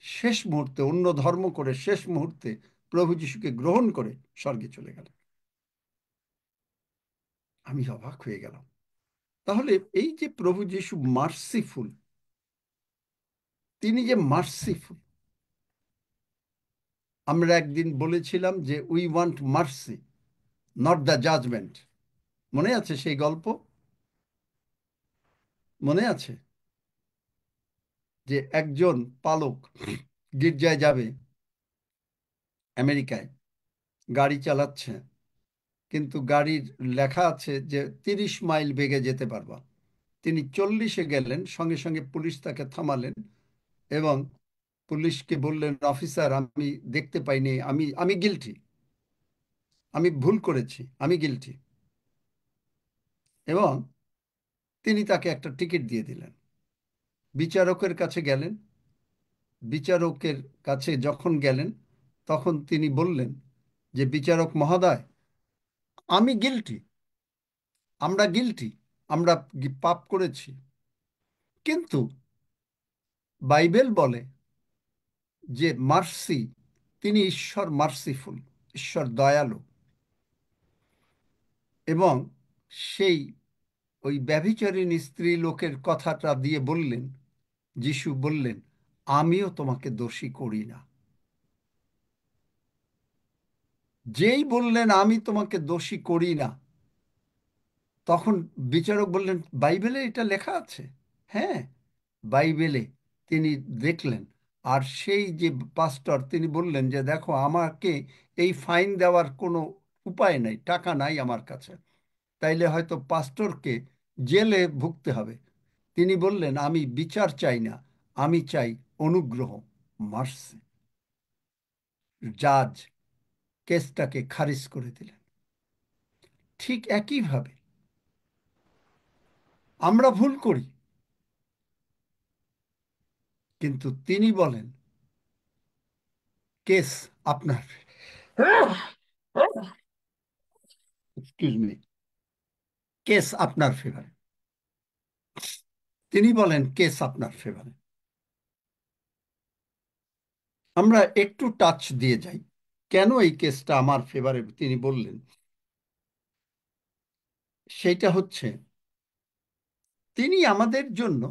শেষ মুহূর্তে অন্য ধর্ম করে শেষ মুহূর্তে প্রভু যিশুকে গ্রহণ করে স্বর্গে চলে গেলেন। আমি অবাক হয়ে গেলাম। তাহলে এই যে প্রভু যিশু মার্সিফুল, তিনি যে মার্সিফুল, আমরা একদিন বলেছিলাম যে we want mercy, not the judgement. মনে আছে সেই গল্প? মনে আছে যে একজন পালক গির্জায় যাবে, আমেরিকায় গাড়ি চালাচ্ছে, কিন্তু গাড়ির লেখা আছে যে 30 মাইল বেগে যেতে পারবা। তিনি 40-এ গেলেন, সঙ্গে সঙ্গে পুলিশ তাকে থামালেন এবং পুলিশকে বললেন, অফিসার আমি দেখতে পাইনি, আমি আমি গিলটি, আমি ভুল করেছি, আমি গিলটি। এবং তিনি তাকে একটা টিকিট দিয়ে দিলেন। বিচারকের কাছে গেলেন। বিচারকের কাছে যখন গেলেন, তখন তিনি বললেন যে, বিচারক মহোদয়, আমি গিলটি, আমরা গিলটি, আমরা পাপ করেছি, কিন্তু বাইবেল বলে যে মার্সি, তিনি ঈশ্বর মার্সিফুল, ঈশ্বর দয়ালু। এবং সেই ওই ব্যভিচারিণী স্ত্রী লোকের কথাটা দিয়ে বললেন, যিশু বললেন, আমিও তোমাকে দোষী করি না। যেই বললেন আমি তোমাকে দোষী করি না, তখন বিচারক বললেন বাইবেলে এটা লেখা আছে। হ্যাঁ, বাইবেলে। তিনি দেখলেন, আর সেই যে পাস্টর তিনি বললেন যে দেখো আমাকে এই ফাইন দেওয়ার কোনো উপায় নাই, টাকা নাই আমার কাছে, তাইলে হয়তো পাস্টরকে জেলে ভুগতে হবে। তিনি বললেন আমি বিচার চাই না, আমি চাই অনুগ্রহ, মার্সি। জাজ কেসটাকে খারিজ করে দিলেন। ঠিক একইভাবে আমরা ভুল করি, কিন্তু তিনি বলেন কেস আপনার, এক্সকিউজ মি, কেস আপনার ফেভারে। তিনি বলেন কেস আপনার ফেভারে। আমরা একটু টাচ দিয়ে যাই, কেন এই কেসটা আমার ফেভারে তিনি বললেন। সেইটা হচ্ছে তিনি আমাদের জন্য,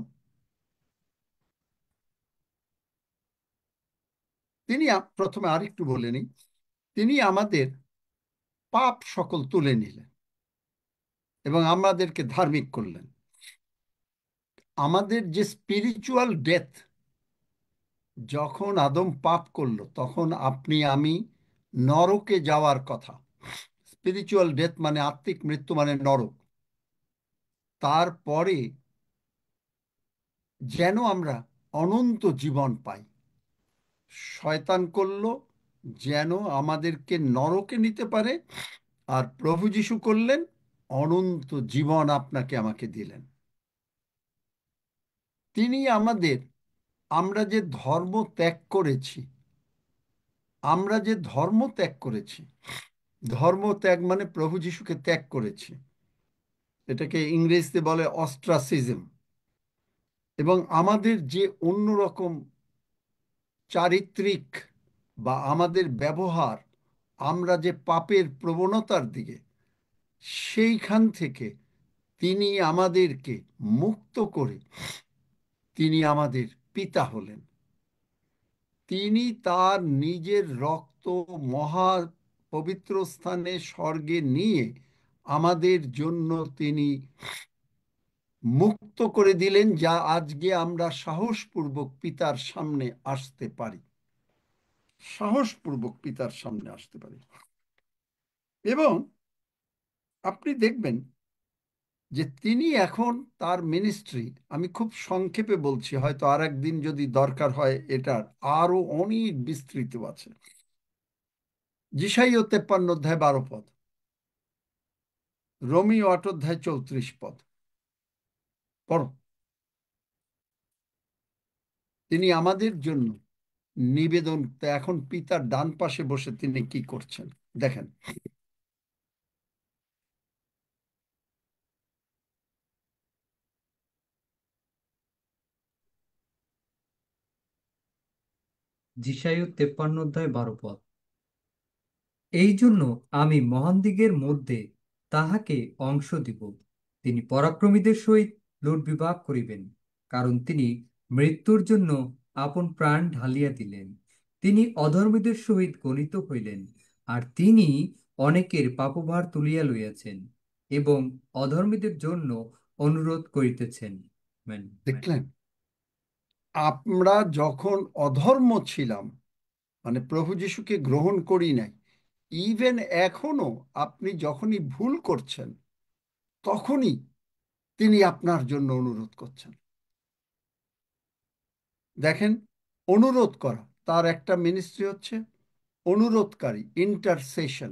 তিনি প্রথমে আরেকটু বলে নিই, তিনি আমাদের পাপ সকল তুলে নিলেন এবং আমাদেরকে ধার্মিক করলেন। আমাদের যে স্পিরিচুয়াল ডেথ, যখন আদম পাপ করলো তখন আপনি আমি নরকে যাওয়ার কথা। স্পিরিচুয়াল ডেথ মানে আত্মিক মৃত্যু, মানে নরক। তারপরে যেন আমরা অনন্ত জীবন পাই, শয়তান করলো যেন আমাদেরকে নরকে নিতে পারে, আর প্রভু যিশু করলেন অনন্ত জীবন আপনাকে আমাকে দিলেন। তিনি আমাদের, আমরা যে ধর্ম ত্যাগ করেছি, আমরা যে ধর্ম ত্যাগ করেছি, ধর্ম ত্যাগ মানে প্রভু যিশুকে ত্যাগ করেছি, এটাকে ইংরেজিতে বলে অস্ট্রাসিজম। এবং আমাদের যে অন্যরকম চারিত্রিক বা আমাদের ব্যবহার, আমরা যে পাপের প্রবণতার দিকে, সেইখান থেকে তিনি আমাদেরকে মুক্ত করে তিনি আমাদের পিতা হলেন। তিনি তার নিজের রক্ত মহা পবিত্র স্থানে স্বর্গে নিয়ে আমাদের জন্য তিনি মুক্ত করে দিলেন, যা আজকে আমরা সাহসপূর্বক পিতার সামনে আসতে পারি, সাহসপূর্বক পিতার সামনে আসতে পারি। এবং আপনি দেখবেন যে তিনি এখন তার মিনিস্ট্রি, আমি খুব সংক্ষেপে বলছি, হয়তো আর একদিন যদি দরকার হয় এটার আরো অনেক বিস্তৃত আছে। যিশাইয় 53 অধ্যায় 12 পদ, রোমীয় 8 অধ্যায় 34 পদ পড়ো। তিনি আমাদের জন্য নিবেদন, এখন পিতার ডান পাশে বসে তিনি কি করছেন দেখেন। যিশায় 53 অধ্যায় 12 পদ। এই জন্য আমি মহানদিগের মধ্যে তাহাকে অংশ দিব, তিনি পরাক্রমীদের সহিত লুট বিভাগ করিবেন, কারণ তিনি মৃত্যুর জন্য আপন প্রাণ ঢালিয়া দিলেন। তিনি অধর্মীদের সহিত গণিত হইলেন, আর তিনি অনেকের পাপভার তুলিয়া লইয়াছেন এবং অধর্মীদের জন্য অনুরোধ করিতেছেন। আমেন। দেখলেন, আমরা যখন অধর্ম ছিলাম, মানে প্রভু যিশুকে গ্রহণ করি নাই, ইভেন এখনো আপনি যখনই ভুল করছেন তখনই তিনি আপনার জন্য অনুরোধ করছেন। দেখেন, অনুরোধ করা তার একটা মিনিস্ট্রি হচ্ছে অনুরোধকারী, ইন্টারসেশন।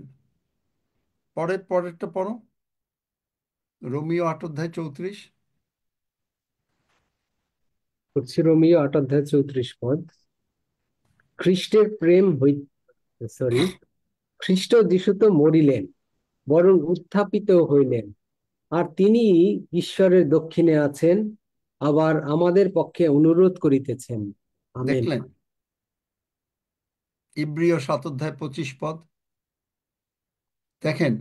পরেরটা পড়ো, রোমিও 8 অধ্যায় 34। হচ্ছে রোমিও 8 অধ্যায় 34 পদ। খ্রিস্টের প্রেম সরি, খ্রিস্ট যিশু তো মরিলেন, বরং উত্থাপিত হইলেন, আর তিনি ঈশ্বরের দক্ষিণে আছেন, আবার আমাদের পক্ষে অনুরোধ করিতেছেন। আমেন। দেখলেন, ইব্রিয় 7 অধ্যায় 25 পদ। দেখেন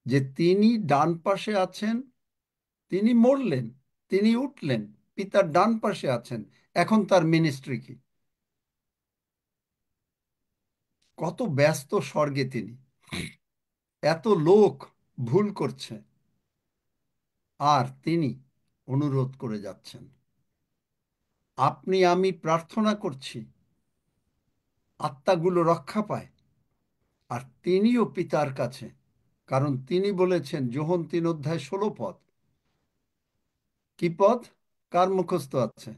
যে তিনি ডান পাশে আছেন, তিনি মরলেন, তিনি উঠলেন, পিতার ডান পাশে আছেন। এখন তার মিনিস্ট্রি কি? কত ব্যস্ত স্বর্গে তিনি, এত লোক ভুল করছে, আর তিনি অনুরোধ করে যাচ্ছেন। আপনি আমি প্রার্থনা করছি আত্মাগুলো রক্ষা পায়, আর তিনিও পিতার কাছে, কারণ তিনি বলেছেন যোহন 3 অধ্যায় 16 পদ। কি পদ? কার মুখস্থ আছে?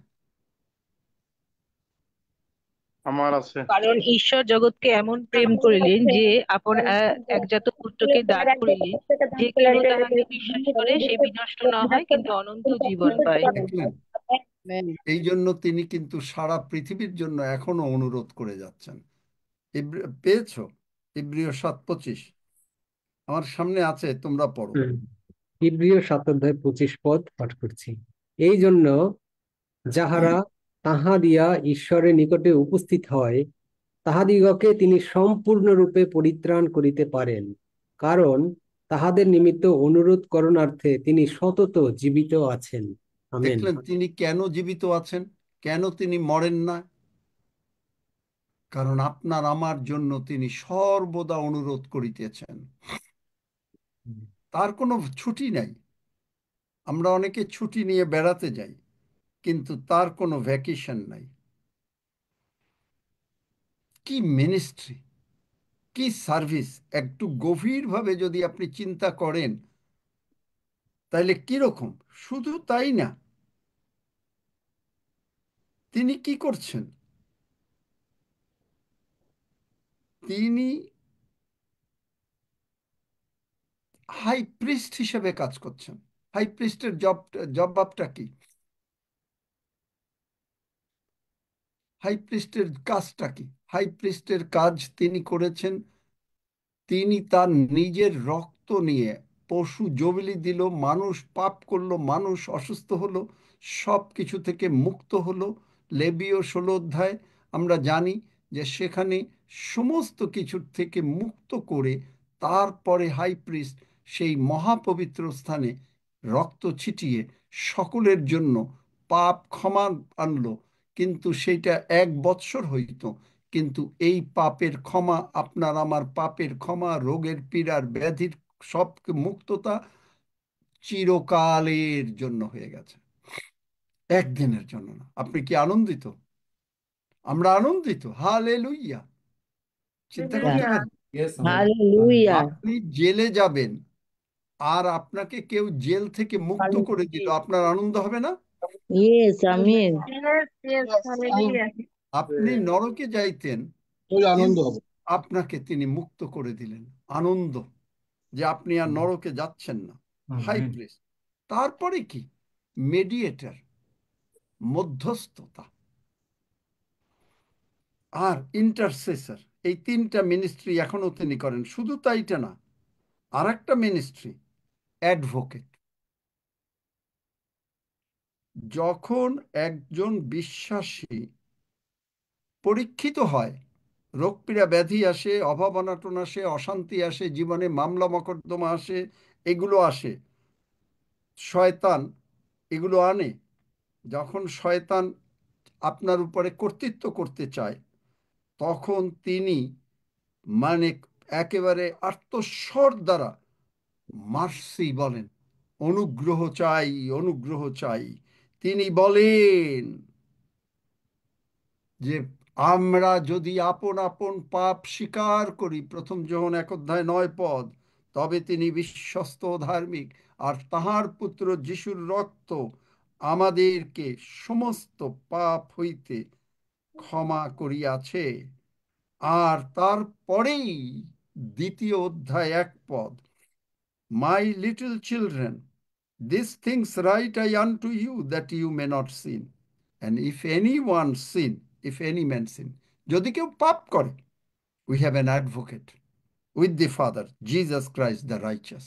আমার আছে। কারণ ঈশ্বর জগৎকে এমন প্রেম করিলেন যে আপন একজাত পুত্রকে দান করিলেন, যে কেহ তাহাকে বিশ্বাস করে সে বিনষ্ট না হয় কিন্তু অনন্ত জীবন পায়। দেখলেন? এই জন্য তিনি কিন্তু সারা পৃথিবীর জন্য এখনো অনুরোধ করে যাচ্ছেন। পেয়েছো? ইব্রিয় 7:25 আমার সামনে আছে, তোমরা পড়ো। ইব্রিয় 7 অধ্যায় 25 পদ পাঠ করছি। এই জন্য যাহারা তাহা দিয়া ঈশ্বরের নিকটে উপস্থিত হয়, তাহাদিগকে তিনি সম্পূর্ণরূপে পরিত্রাণ করিতে পারেন, কারণ তাহাদের নিমিত্ত অনুরোধ করণার্থে তিনি সতত জীবিত আছেন। আমেন। দেখলেন তিনি কেন জীবিত আছেন, কেন তিনি মরেন না? কারণ আপনার আমার জন্য তিনি সর্বদা অনুরোধ করিতেছেন। তার কোনো ছুটি নাই। আমরা অনেকে ছুটি নিয়ে বেড়াতে যাই, কিন্তু তার কোনো ভ্যাকেশন নাই। কি মিনিস্ট্রি, কি সার্ভিস! একটু গভীরভাবে যদি আপনি চিন্তা করেন তাহলে কিরকম। শুধু তাই না, তিনি কি করছেন? তিনি হাই প্রিস্ট হিসেবে কাজ করছেন। হাই প্রিস্টের জবাবটা কি? হাই প্রিস্টের কাজটা কি? হাই প্রিস্টের কাজ তিনি করেছেন, তিনি তার নিজের রক্ত নিয়ে পশু জবলি দিল, মানুষ পাপ করলো, মানুষ অসুস্থ হলো, সব কিছু থেকে মুক্ত হলো। লেবীয় 16 অধ্যায় আমরা জানি যে সেখানে সমস্ত কিছুর থেকে মুক্ত করে তারপরে হাই প্রিস্ট সেই মহাপবিত্র স্থানে রক্ত ছিটিয়ে সকলের জন্য পাপ ক্ষমা আনলো। কিন্তু সেইটা 1 বৎসর হইত, কিন্তু এই পাপের ক্ষমা, আপনার আমার পাপের ক্ষমা, রোগের পীড়ার ব্যাধির সব মুক্ততা চিরকালের জন্য হয়ে গেছে, একদিনের জন্য না। আপনি কি আনন্দিত? আমরা আনন্দিত। হালেলুইয়া! চিন্তা করতে পারেন, হালেলুয়া। আপনি জেলে যাবেন আর আপনাকে কেউ জেল থেকে মুক্ত করে দিল, আপনার আনন্দ হবে না? ইয়েস, আমিন। আপনি নরকে যাইতেন, ওই আনন্দ কিন্তু হবে। আপনাকে তিনি মুক্ত করে দিলেন। আনন্দ যে আপনি আর নরকে যাচ্ছেন না। হাই প্রিস্ট, তারপরে কি? মেডিয়েটর, মধ্যস্থতা, আর ইন্টারসেসর। এই 3টা মিনিস্ট্রি এখনো তিনি করেন। শুধু তাইটা না, আর একটা মিনিস্ট্রি, অ্যাডভোকেট। যখন একজন বিশ্বাসী পরীক্ষিত হয়, রোগ পীড়া ব্যাধি আসে, অভাব অনাটন আসে, অশান্তি আসে, জীবনে মামলা মকদ্দমা আসে, এগুলো আসে, শয়তান এগুলো আনে। যখন শয়তান আপনার উপরে কর্তৃত্ব করতে চায়, তখন তিনি মানে একেবারে আত্মস্বর দ্বারা মার্সি বলেন, অনুগ্রহ চাই, অনুগ্রহ চাই। তিনি বলেন যে আমরা যদি আপন আপন পাপ স্বীকার করি, 1 যোহন 1 অধ্যায় 9 পদ, তবে তিনি বিশ্বস্ত ও ধার্মিক, আর তাহার পুত্র যিশুর রক্ত আমাদেরকে সমস্ত পাপ হইতে ক্ষমা করিয়াছে। আর তারপরেই 2 অধ্যায় 1 পদ, my little children, this things write I unto you that you may not sin, and if any one sin, if any man sin, যদি কেউ পাপ করে, we have an advocate with the father, Jesus Christ the righteous.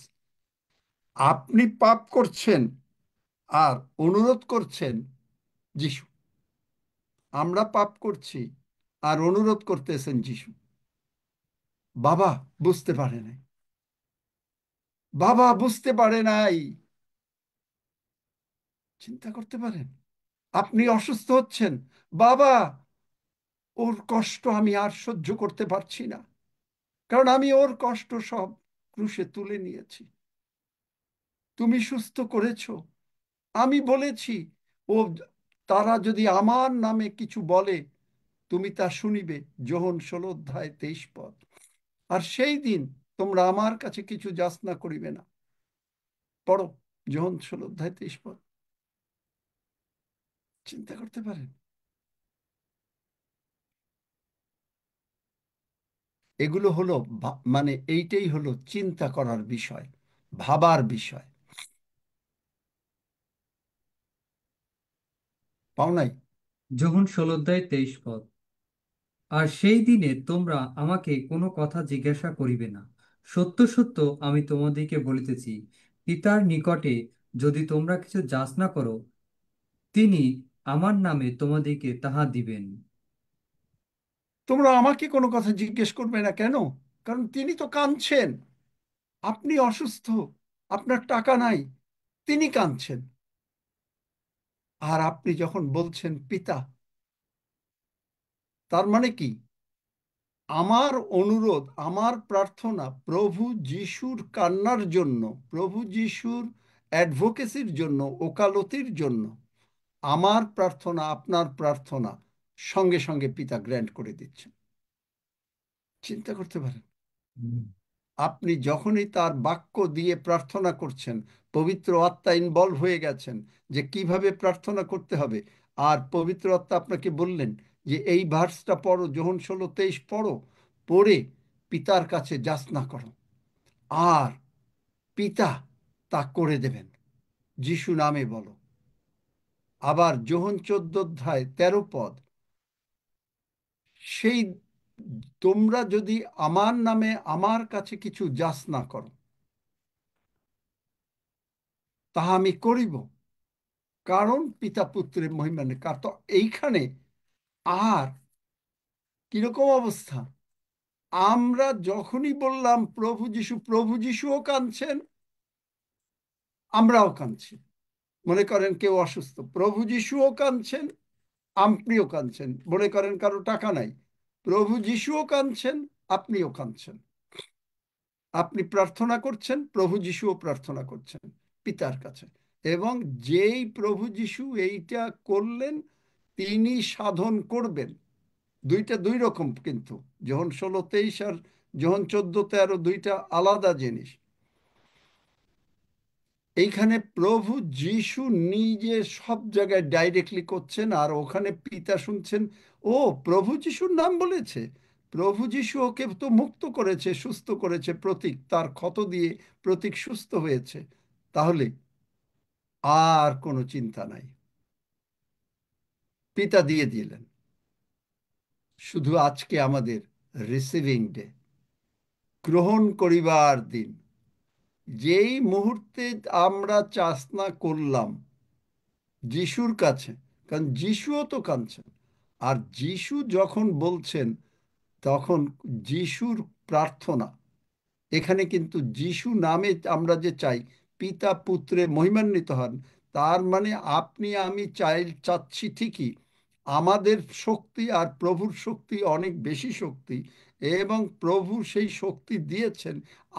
আপনি পাপ করছেন আর অনুরোধ করছেন যিশু। আমরা পাপ করছি আর অনুরোধ করতেছেন যিশু। বাবা বুঝতে পারে নাই, বাবা বুঝতে পারে নাই। চিন্তা করতে পারেন, আপনি অসুস্থ হচ্ছেন, বাবা ওর কষ্ট আমি আর সহ্য করতে পারছি না, কারণ আমি ওর কষ্ট সব ক্রুশে তুলে নিয়েছি। তুমি সুস্থ করেছো। আমি বলেছি, ও তারা যদি আমার নামে কিছু বলে তুমি তা শুনিবে, যোহন 16 অধ্যায় 23 পদ। আর সেই দিন তোমরা আমার কাছে কিছু যাচনা করিবে না। পড়ো, যোহন 16 অধ্যায় 23 পদ। চিন্তা করতে পারেন? এগুলো হলো মানে এইটাই হলো চিন্তা করার বিষয়, ভাবার বিষয়। পাও নাই? যোহন 16 অধ্যায় 23 পদ। আর সেই দিনে তোমরা আমাকে কোনো কথা জিজ্ঞাসা করিবে না। সত্য সত্য আমি তোমাদিগকে বলিতেছি, পিতার নিকটে যদি তোমরা কিছু যাচনা করো, তিনি আমার নামে তোমাদিগকে তাহা দিবেন। তোমরা আমাকে কোনো কথা জিজ্ঞেস করবে না কেন? কারণ তিনি তো কাঁদছেন। আপনি অসুস্থ, আপনার টাকা নাই, তিনি কাঁদছেন। আর আপনি যখন বলছেন পিতা, তার মানে কি? আমার অনুরোধ, আমার প্রার্থনা প্রভু যিশুর কান্নার জন্য, প্রভু যিশুর অ্যাডভোকেসির জন্য, ওকালতির জন্য আমার প্রার্থনা, আপনার প্রার্থনা সঙ্গে সঙ্গে পিতা গ্র্যান্ট করে দিচ্ছেন। চিন্তা করতে পারেন? আপনি যখনই তার বাক্য দিয়ে প্রার্থনা করছেন, পবিত্র আত্মা ইনভলভ হয়ে গেছেন যে কিভাবে প্রার্থনা করতে হবে। আর পবিত্র আত্মা আপনাকে বললেন যে এই ভার্সটা পড়ো, যোহন 16:23 পড়ো, পড়ে পিতার কাছে যাচনা করো, আর পিতা তা করে দেবেন। যিশু নামে বলো। আবার যোহন 14 অধ্যায় 13 পদ, সেই তোমরা যদি আমার নামে আমার কাছে কিছু যাচনা করো, তাহা আমি করিব, কারণ পিতা পুত্রের মহিমা নেই। তো এইখানে আর কিরকম অবস্থা? আমরা যখনই বললাম প্রভু যিশু, প্রভু যিশুও কাঁদছেন, আমরাও কাঁদছি। মনে করেন কেউ অসুস্থ, প্রভু যিশুও কাঁদছেন, আপনিও কাঁদছেন। মনে করেন কারো টাকা নাই, প্রভু যিশুও কাঁদছেন, আপনিও কাঁদছেন। আপনি প্রার্থনা করছেন, প্রভু যিশুও প্রার্থনা করছেন পিতার কাছে। এবং যেই প্রভু যিশু এইটা করলেন, তিনি সাধন করবেন। দুইটা দুই রকম, কিন্তু যোহন 16:23 আর যোহন 14:13 দুইটা আলাদা জিনিস। এইখানে প্রভু যিশু নিজে সব জায়গায় ডাইরেক্টলি করছেন, আর ওখানে পিতা শুনছেন। ও প্রভু যিশুর নাম বলেছে, প্রভু যিশু ওকে তো মুক্ত করেছে, সুস্থ করেছে, প্রতীক তার ক্ষত দিয়ে প্রতীক সুস্থ হয়েছে। তাহলে আর কোনো চিন্তা নাই, পিতা দিয়ে দিলেন। শুধু আজকে আমাদের রিসিভিং ডে, গ্রহণ করিবার দিন। যেই মুহূর্তে আমরা চাষনা করলাম যিশুর কাছে, কারণ যিশুও তো কাঁদছেন, আর যিশু যখন বলছেন তখন যিশুর প্রার্থনা, এখানে কিন্তু যিশু নামে আমরা যে চাই পিতা পুত্রে মহিমান্বিত হন, তার মানে আপনি আমি চাচ্ছি ঠিকই, আমাদের শক্তি আর প্রভুর শক্তি অনেক বেশি শক্তি, এবং প্রভু সেই শক্তি দিয়েছেন।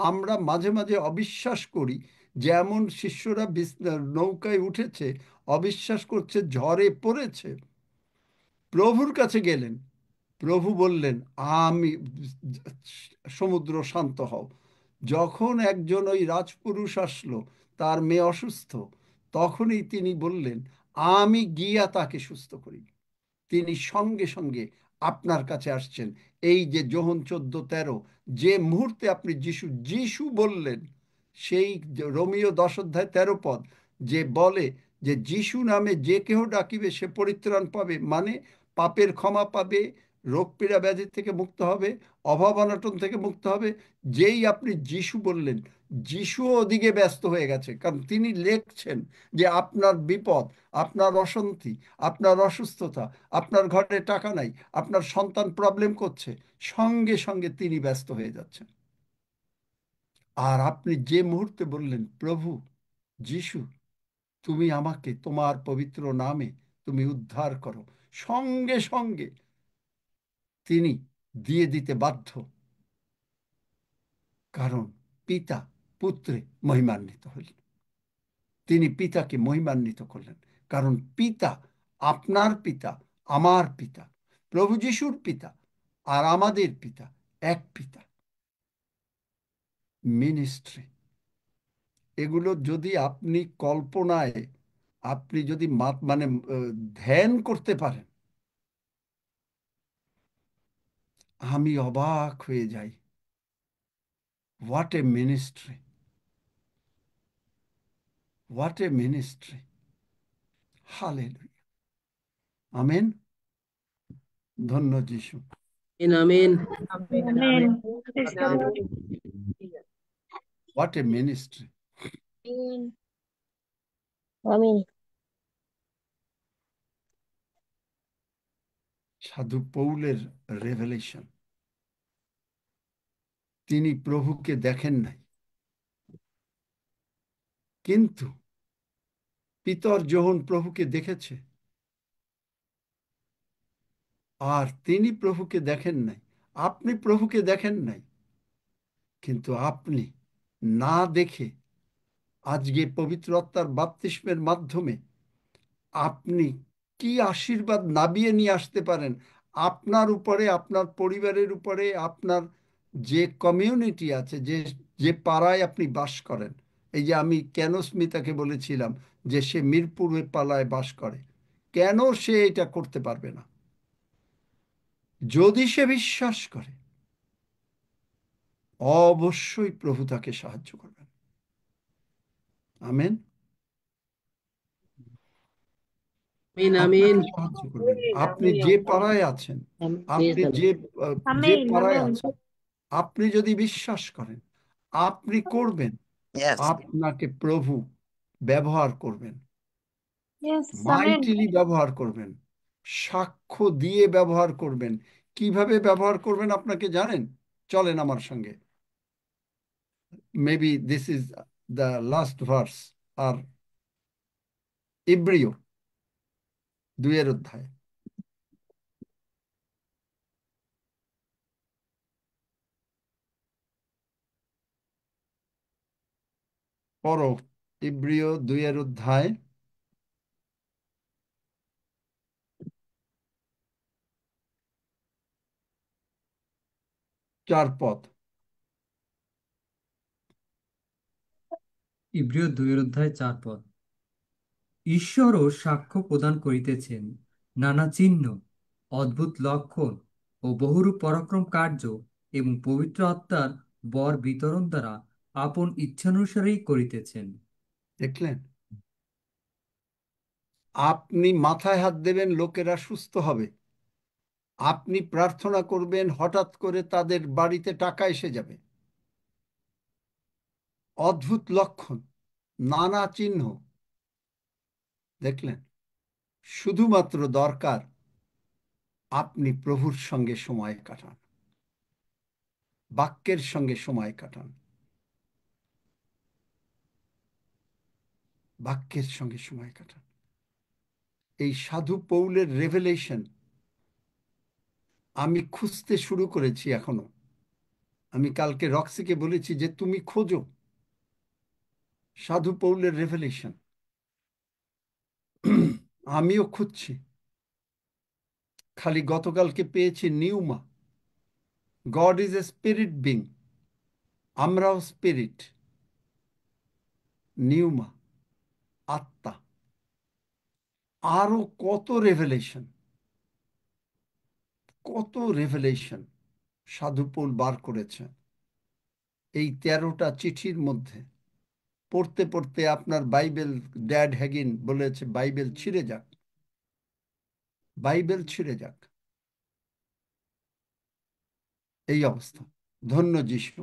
আমরা মাঝে মাঝে অবিশ্বাস করি, যেমন শিষ্যরা নৌকায় উঠেছে, অবিশ্বাস করছে, ঝড়ে পড়েছে, প্রভুর কাছে গেলেন, প্রভু বললেন আমি, সমুদ্র শান্ত হও। যখন একজন ওই রাজপুরুষ আসলো, তার মেয়ে অসুস্থ, তখনই তিনি বললেন আমি গিয়া তাকে সুস্থ করি। তিনি সঙ্গে সঙ্গে আপনার কাছে আসছেন। এই যে যোহন 14:13, যে মুহূর্তে আপনি যিশু যিশু বললেন, সেই রোমিও 10 অধ্যায় 13 পদ যে বলে যে যিশু নামে যে কেহ ডাকিবে সে পরিত্রাণ পাবে, মানে পাপের ক্ষমা পাবে, রোগ পীড়া ব্যাধি থেকে মুক্ত হবে, অভাব অনটন থেকে মুক্ত হবে। যেই আপনি যিশু বললেন, যিশু ওদিকে ব্যস্ত হয়ে গেছে, কারণ তিনি লিখছেন যে আপনার বিপদ, আপনার অশান্তি, আপনার অসুস্থতা, আপনার ঘরে টাকা নাই, আপনার সন্তান প্রবলেম করছে, সঙ্গে সঙ্গে তিনি ব্যস্ত হয়ে যাচ্ছেন। আর আপনি যে মুহূর্তে বললেন প্রভু যিশু, তুমি আমাকে তোমার পবিত্র নামে তুমি উদ্ধার করো, সঙ্গে সঙ্গে তিনি দিয়ে দিতে বাধ্য, কারণ পিতা পুত্রে মহিমান্বিত হইলেন। তিনি পিতাকে মহিমান্বিত করলেন, কারণ পিতা, আপনার পিতা, আমার পিতা, প্রভু যিশুর পিতা আর আমাদের পিতা এক পিতা। মিনিস্ট্রি, এগুলো যদি আপনি কল্পনায়, আপনি যদি মানে ধ্যান করতে পারেন, আমি অবাক হয়ে যাই। What a ministry, what a ministry. Hallelujah, amen. ধন্য Jishu. Amen. Amen. What a ministry. আমিন। সাধু পৌলের রেভেলেশন, তিনি প্রভুকে দেখেন নাই, কিন্তু পিতর যখন প্রভুকে দেখেছে আর তিনি প্রভুকে দেখেন নাই, আপনি প্রভুকে দেখেন নাই, কিন্তু আপনি না দেখে আজকে পবিত্র আত্মার বাপ্তিস্মের মাধ্যমে আপনি কি আশীর্বাদ নাবিয়ে নিয়ে আসতে পারেন আপনার উপরে, আপনার পরিবারের উপরে, আপনার যে কমিউনিটি আছে, যে যে পাড়ায় আপনি বাস করেন। এই যে আমি কেন স্মিতাকে বলেছিলাম যে সে মিরপুরের পাড়ায় বাস করে, কেন সে এটা করতে পারবে না? যদি সে বিশ্বাস করে, অবশ্যই প্রভু তাকে সাহায্য করবেন। আমেন। আমেন। আপনাকে সাহায্য করবেন। আপনি যে পাড়ায় আছেন, আপনি যে যে আমেন। পাড়ায় আমেন। আছেন, আপনি যদি বিশ্বাস করেন, আপনি করবেন, Yes. আপনাকে প্রভু ব্যবহার করবেন, Yes, আমেন। মাইটিলি ব্যবহার করবেন, সাক্ষ্য দিয়ে ব্যবহার করবেন। কিভাবে ব্যবহার করবেন আপনাকে জানেন? চলেন আমার সঙ্গে। Maybe this is the last verse, আর ইব্রিয় 2 অধ্যায়। পড়ো, ইব্রিয় 2 অধ্যায় 4 পদ। ইব্রিয় 2 অধ্যায় 4 পদ। ঈশ্বরও সাক্ষ্য প্রদান করিতেছেন, নানা চিহ্ন, অদ্ভুত লক্ষণ ও বহুরূপ পরাক্রম কার্য এবং পবিত্র আত্মার বর বিতরণ দ্বারা আপন ইচ্ছানুসারেই করিতেছেন। দেখলেন? আপনি মাথায় হাত দেবেন, লোকেরা সুস্থ হবে। আপনি প্রার্থনা করবেন, হঠাৎ করে তাদের বাড়িতে টাকা এসে যাবে। অদ্ভুত লক্ষণ, নানা চিহ্ন। দেখলেন? শুধুমাত্র দরকার আপনি প্রভুর সঙ্গে সময় কাটান, বাক্যের সঙ্গে সময় কাটান, বাক্যের সঙ্গে সময় কাটান। এই সাধু পৌলের রেভেলেশন আমি খুঁজতে শুরু করেছি এখনো। আমি কালকে রক্সিকে বলেছি যে তুমি খোঁজো সাধু পৌলের রেভেলেশন। আমিও খুঁজছি। খালি গতকালকে পেয়েছি pneuma, God is a spirit being, আমরাও স্পিরিট। নিউমা, আত্মা, আরো কত রেভেলেশন, কত রেভেলেশন সাধু পৌল বার করেছে এই 13টা চিঠির মধ্যে। পড়তে পড়তে আপনার বাইবেল, ড্যাড হ্যাগিন বলেছে বাইবেল ছিঁড়ে যাক, বাইবেল ছিঁড়ে যাক। এই অবস্থা। ধন্য যিশু।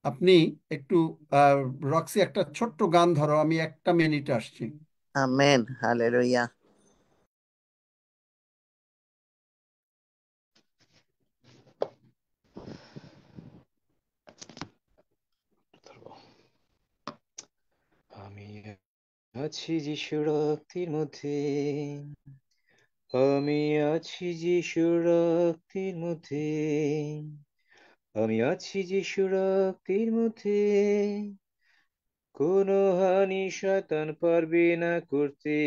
আপনি একটু রক্সি একটা ছোট্ট গান ধরো, আমি 1 মিনিট আসছি। Amen. Hallelujah. আমি আছি যিশুর রক্তের মধ্যে, আমি আছি যিশুর রক্তের মধ্যে, আমি আছি যিশুর রক্তের মধ্যে, কোনো হানি শয়তান পারবে না করতে।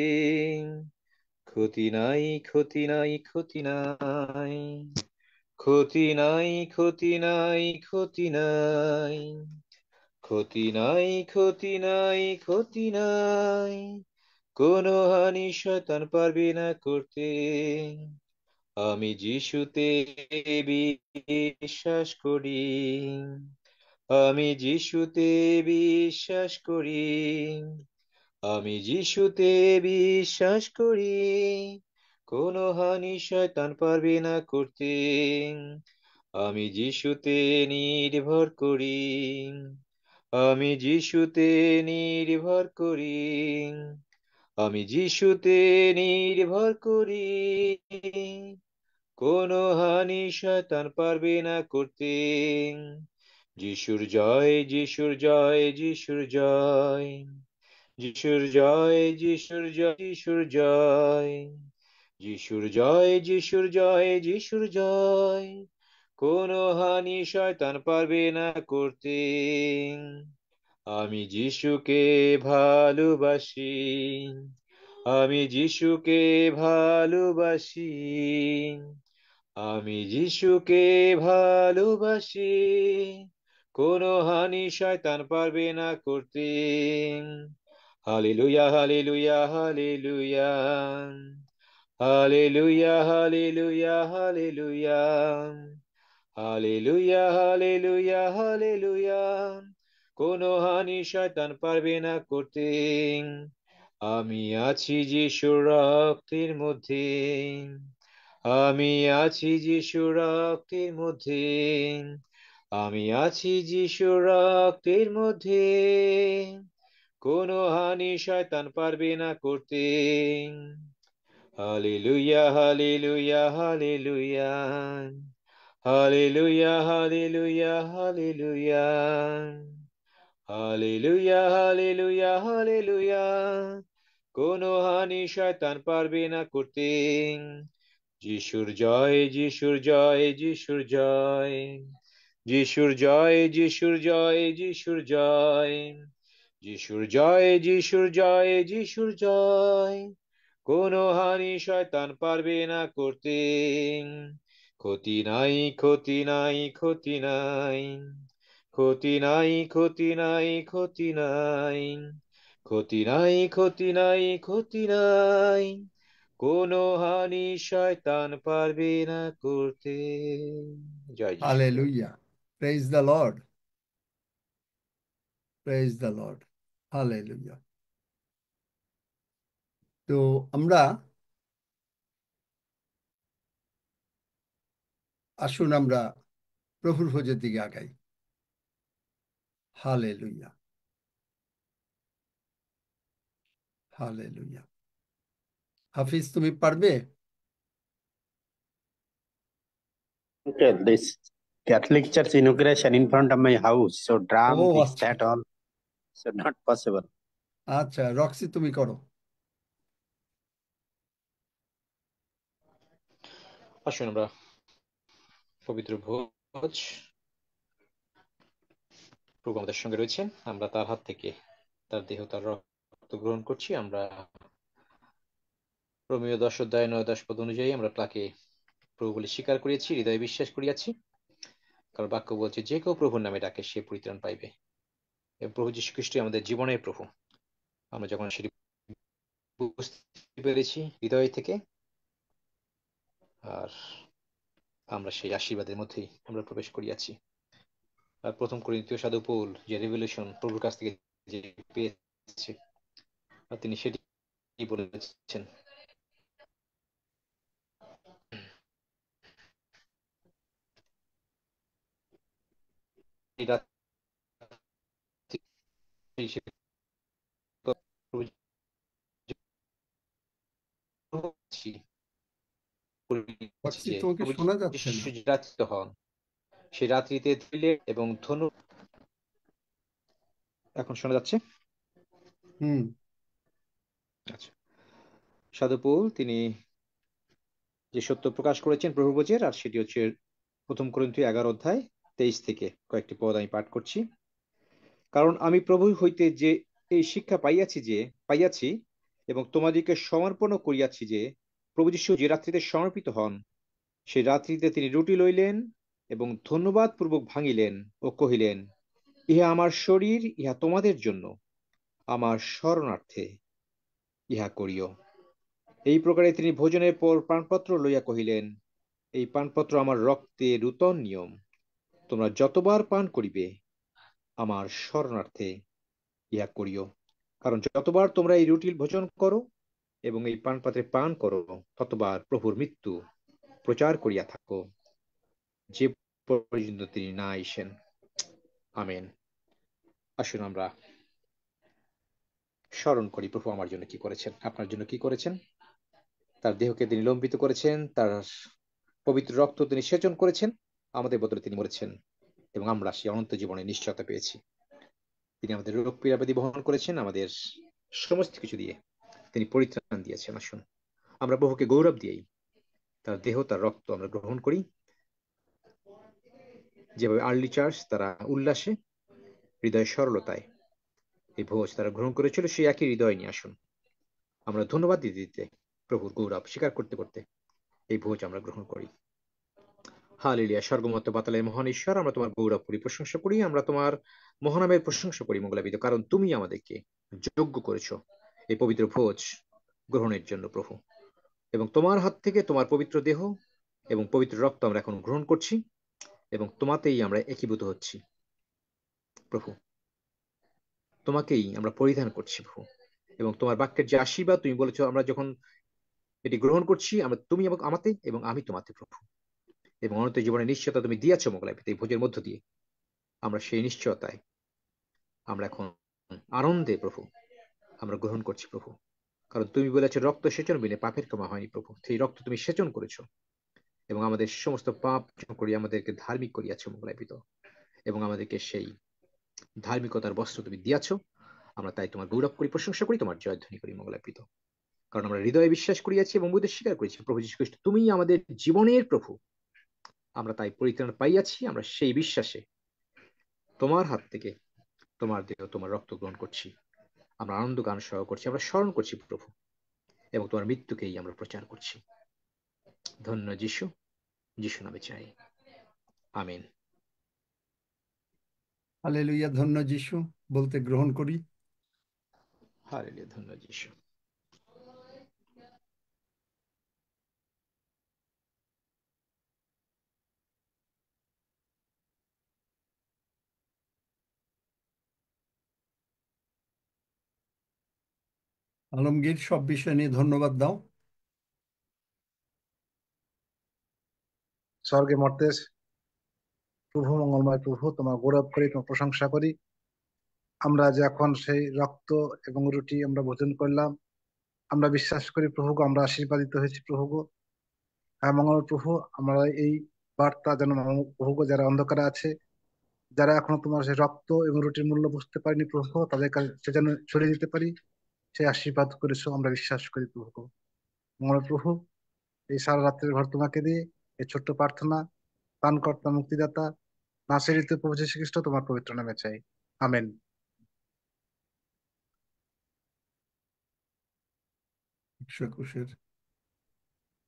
ক্ষতি নাই, ক্ষতি নাই, ক্ষতি নাই, ক্ষতি নাই, ক্ষতি নাই, ক্ষতি নাই, ক্ষতি নাই, ক্ষতি নাই, ক্ষতি নাই, কোনো হানি শয়তান পারবে না করতে। আমি যিশুতে বিশ্বাস করি, আমি যিশুতে বিশ্বাস করি, আমি যিশুতে বিশ্বাস করি, কোনো হানি শয়তান পারবে না করতে। আমি যিশুতে নির্ভর করি, আমি যিশুতে নির্ভর করি, আমি যিশুতে নির্ভর করি, কোনো হানি শয়তান পারবে না করতে। যিশুর জয়, যিশুর জয়, যিশুর জয়, যিশুর জয়, যিশুর জয়, যিশুর জয়, যিশুর জয়, যিশুর জয়, যিশুর জয়, কোনো হানি শয়তান পারবে না করতে। আমি যিশুকে ভালোবাসি, আমি যিশুকে ভালোবাসি, আমি যিশুকে ভালোবাসি, কোনো হানি শয়তান পারবে না করতে। Hallelujah, hallelujah, hallelujah, hallelujah, hallelujah, hallelujah, hallelujah, hallelujah, hallelujah, কোনো হানি শয়তান পারবে না করতে। আমি আছি যিশুর রক্তের মধ্যে, আমি আছি যিশুর রক্তের মধ্যে, আমি আছি যিশুর রক্তের মধ্যে, কোনো হানি শয়তান পারবে না করতে। Hallelujah, hallelujah, hallelujah, hallelujah, hallelujah, hallelujah, hallelujah, hallelujah, hallelujah, কোনো হানি শয়তান পারবে না করতে। যিশুর জয়, যিশুর জয়, যিশুর জয়, যিশুর জয়, যিশুর জয়, যিশুর জয়, যিশুর জয়, যিশুর জয়, যিশুর জয়, কোনো হানি শয়তান পারবে না করতে। ক্ষতি নাই, ক্ষতি নাই, ক্ষতি নাই, ক্ষতি নাই, ক্ষতি নাই, ক্ষতি নাই, ক্ষতি নাই, ক্ষতি নাই, ক্ষতি নাই, কোনো হানি শয়তান পারবে না করতে। জয় যিশু। Hallelujah, praise the Lord, praise the Lord, hallelujah. তো আমরা আসুন আমরা প্রভুর ভোজের দিকে আগাই। Hallelujah, hallelujah. হাফিজ, তুমি পারবে? Okay, this Catholic Church inauguration in front of my house, so ও drum, this, আচ্ছা that, all, so not possible. আচ্ছা, রক্সি তুমি করো। আসুন আমরা পবিত্র ভোজ, প্রভু আমাদের সঙ্গে রয়েছেন, আমরা তার হাত থেকে তার দেহ তার রক্ত গ্রহণ করছি। আমরা রোমীয় 10 অধ্যায় 9-10 পদ অনুযায়ী আমরা তাকে প্রভু বলে স্বীকার করিয়াছি, হৃদয়ে বিশ্বাস করিয়াছি। কারণ বাক্য বলছে যে কেউ প্রভুর নামে ডাকে সে পরিত্রাণ পাইবে। এবং প্রভু যীশু খ্রিস্টই আমাদের জীবনের প্রভু। আমরা যখন সেটি বুঝতে পেরেছি হৃদয় থেকে, আর আমরা সেই আশীর্বাদের মধ্যেই আমরা প্রবেশ করিয়াছি। আর প্রথম করিন্থীয় সাধু পৌল যে রেভেলেশন প্রভুর কাছ থেকে যে পেয়েছে, আর তিনি সেটি বলেছেন। এই রাত্রি সেই প্রভু রক্সি, যে তোমাকে প্রভু শোনা যাচ্ছে যীশু না। যে রাত্রিত হন, সেই রাত্রিতে দিলে এবং ধনু। এখন শোনা যাচ্ছে? হুম। আচ্ছা। সাধু পৌল তিনি যে সত্য প্রকাশ করেছেন প্রভু ভোজের, আর সেটি হচ্ছে 1 করিন্থীয় 11 অধ্যায় 23 থেকে কয়েকটি পদ আমি পাঠ করছি। কারণ আমি প্রভু হইতে যে এই শিক্ষা পাইয়াছি এবং তোমাদিগকে সমর্পণ করিয়াছি যে প্রভু যীশু যে রাত্রিতে সমর্পিত হন, সেই রাত্রিতে তিনি রুটি লইলেন এবং ধন্যবাদ পূর্বক ভাঙিলেন ও কহিলেন, ইহা আমার শরীর, ইহা তোমাদের জন্য, আমার স্মরণার্থে ইহা করিও। এই প্রকারে তিনি ভোজনের পর পানপত্র লইয়া কহিলেন, এই পানপত্র আমার রক্তে নূতন নিয়ম, তোমরা যতবার পান করিবে আমার স্মরণার্থে ইহা করিও। কারণ যতবার তোমরা এই রুটির ভোজন করো এবং এই পানপাত্রে পান করো, ততবার প্রভুর মৃত্যু প্রচার করিয়া থাকো, যে পর্যন্ত তিনি না আইসেন। আমেন। আসুন আমরা স্মরণ করি প্রভু আমার জন্য কি করেছেন, আপনার জন্য কি করেছেন। তার দেহকে তিনি লম্বিত করেছেন, তার পবিত্র রক্ত তিনি সেচন করেছেন, আমাদের বদলে তিনি মরেছেন এবং আমরা সেই অনন্ত জীবনের নিশ্চয়তা পেয়েছি। তিনি আমাদের রোগ পীড়াব্যাধি বহন করেছেন, আমাদের সমস্ত কিছু দিয়ে তিনি পরিত্রাণ দিয়েছেন। আসুন আমরা প্রভুকে গৌরব দিয়েই তার দেহ, তার রক্ত আমরা গ্রহণ করি। যেভাবে আর্লি চার্চ তারা উল্লাসে, হৃদয়ের সরলতায় এই ভোজ তারা গ্রহণ করেছিল, সেই একই হৃদয় নিয়ে আসুন আমরা ধন্যবাদ দিতে দিতে প্রভুর গৌরব স্বীকার করতে করতে এই ভোজ আমরা গ্রহণ করি। হালেলুয়া। স্বর্গমত্ত পাতালের মহান ঈশ্বর, আমরা তোমার গৌরব করি, প্রশংসা করি, আমরা তোমার মহানামের প্রশংসা করি মঙ্গলাবিদ, কারণ তুমি আমাদেরকে যোগ্য করেছো এই পবিত্র ভোজ গ্রহণের জন্য প্রভু। এবং তোমার হাত থেকে তোমার পবিত্র দেহ এবং পবিত্র রক্ত আমরা এখন গ্রহণ করছি এবং তোমাতেই আমরা একীভূত হচ্ছি প্রভু। তোমাকেই আমরা পরিধান করছি প্রভু, এবং তোমার বাক্যের যে আশীর্বাদ তুমি বলেছো, আমরা যখন এটি গ্রহণ করছি, আমরা তুমি আমাতে এবং আমি তোমাতে প্রভু, এবং অনন্ত জীবনের নিশ্চয়তা তুমি দিয়েছো মঙ্গলাবিদ এই ভোজের মধ্য দিয়ে। আমরা সেই নিশ্চয়তায় আমরা এখন আনন্দে প্রভু আমরা গ্রহণ করছি প্রভু, কারণ তুমি বলেছো রক্ত সেচন বিনে পাপের ক্ষমা হয়নি প্রভু। সেই রক্ত তুমি সেচন করেছো এবং আমাদের সমস্ত পাপ করি আমাদেরকে ধার্মিক করিয়াছো মঙ্গলাবিদ, এবং আমাদেরকে সেই ধার্মিকতার বস্ত্র তুমি দিয়াছো। আমরা তাই তোমার গৌরব করি, প্রশংসা করি, তোমার জয়ধ্বনি করি মঙ্গলাবিদ, কারণ আমরা হৃদয়ে বিশ্বাস করিয়াছি এবং বুঝে স্বীকার করেছি প্রভু যীশু খ্রিস্ট তুমিই আমাদের জীবনের প্রভু। আমরা তাই পরিত্রাণ পাইয়াছি, আমরা সেই বিশ্বাসে তোমার হাত থেকে তোমার দেহ তোমার রক্ত গ্রহণ করছি, আমরা আনন্দ গান সহ করছি, আমরা স্মরণ করছি প্রভু, এবং তোমার মৃত্যুকেই আমরা প্রচার করছি। ধন্য যিশু, যিশু নামে চাই, আমিন। হালেলুয়া। ধন্য যিশু বলতে গ্রহণ করি। হালেলুয়া। ধন্য যিশু। আলমগীর, সব বিষয় নিয়ে ধন্যবাদ দাও। স্বর্গে মর্তেজ প্রভু, মঙ্গলময় প্রভু, তোমার গৌরব করি, তোমার প্রশংসা করি। আমরা যে এখন সেই রক্ত এবং রুটি আমরা ভোজন করলাম, আমরা বিশ্বাস করি প্রভু আমরা আশীর্বাদিত হয়েছি প্রভু। হ্যাঁ মঙ্গল প্রভু, আমরা এই বার্তা যেন প্রভু যারা অন্ধকারে আছে, যারা এখনো তোমার সেই রক্ত এবং রুটির মূল্য বুঝতে পারিনি প্রভু, তাদের কাছে সে যেন ছড়িয়ে দিতে পারি, সেই আশীর্বাদ করেছো আমরা বিশ্বাস করি প্রভু। মঙ্গল প্রভু, এই সারা রাত্রের ঘর তোমাকে দিয়ে এই ছোট্ট প্রার্থনা পানকর্তা মুক্তিদাতা নাসিরিত প্রভু যীশু খ্রিস্ট তোমার পবিত্র নামে চাই, আমেন।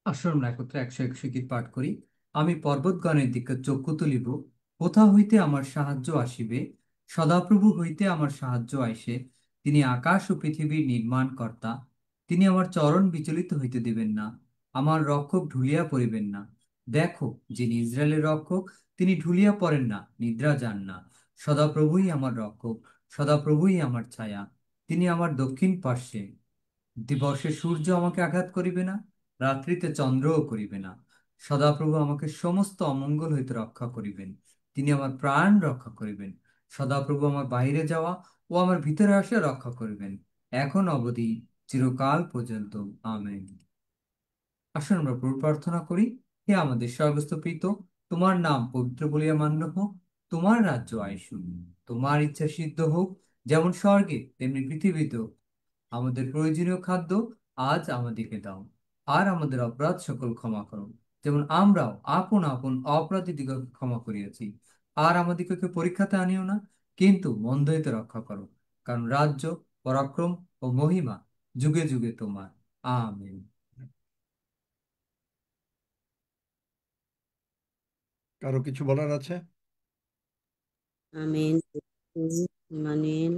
আসুন আমরা একত্রে 121 গীত পাঠ করি। আমি পর্বতগণের দিকে চক্ষু তুলিব, কোথা হইতে আমার সাহায্য আসিবে? সদাপ্রভু হইতে আমার সাহায্য আইসে। তিনি আকাশ ও পৃথিবীর নির্মাণ কর্তা। তিনি আমার চরণ বিচলিত হইতে দিবেন না, আমার রক্ষক ঢুলিয়া পড়িবেন না। দেখো, যিনি ইসরায়েলের রক্ষক, তিনি ঢুলিয়া পড়েন না, নিদ্রা যান না। সদাপ্রভুই আমার রক্ষক, সদাপ্রভুই আমার ছায়া। তিনি আমার দক্ষিণ পার্শ্বে। দিবসে সূর্য আমাকে আঘাত করিবে না, রাত্রিতে চন্দ্রও করিবে না। সদাপ্রভু আমাকে সমস্ত অমঙ্গল হইতে রক্ষা করিবেন। তিনি আমার প্রাণ রক্ষা করিবেন। সদাপ্রভু আমার বাইরে যাওয়া ও আমার ভিতরে আসা রক্ষা করিবেন, এখন অবধি চিরকাল পর্যন্ত, আমেন। আসুন আমরা প্রভু প্রার্থনা করি। হে আমাদের স্বর্গস্থ পিতা, তোমার নাম পবিত্র বলিয়া মান্য হোক, তোমার রাজ্য আইসুক, তোমার ইচ্ছা সিদ্ধ হোক, যেমন স্বর্গে তেমনি পৃথিবীতেও। আমাদের প্রয়োজনীয় খাদ্য আজ আমাদেরকে দাও, আর আমাদের অপরাধ সকল ক্ষমা করো, যেমন আমরাও আপন আপন অপরাধীদিগকে ক্ষমা করিয়াছি। আর আমাদিগকে পরীক্ষাতে আনিও না, কিন্তু মন্দ হইতে রক্ষা করো, কারণ রাজ্য, পরাক্রম ও মহিমা যুগে যুগে তোমার। আমেন। কারো কিছু বলার আছে? আমেন। আমেন।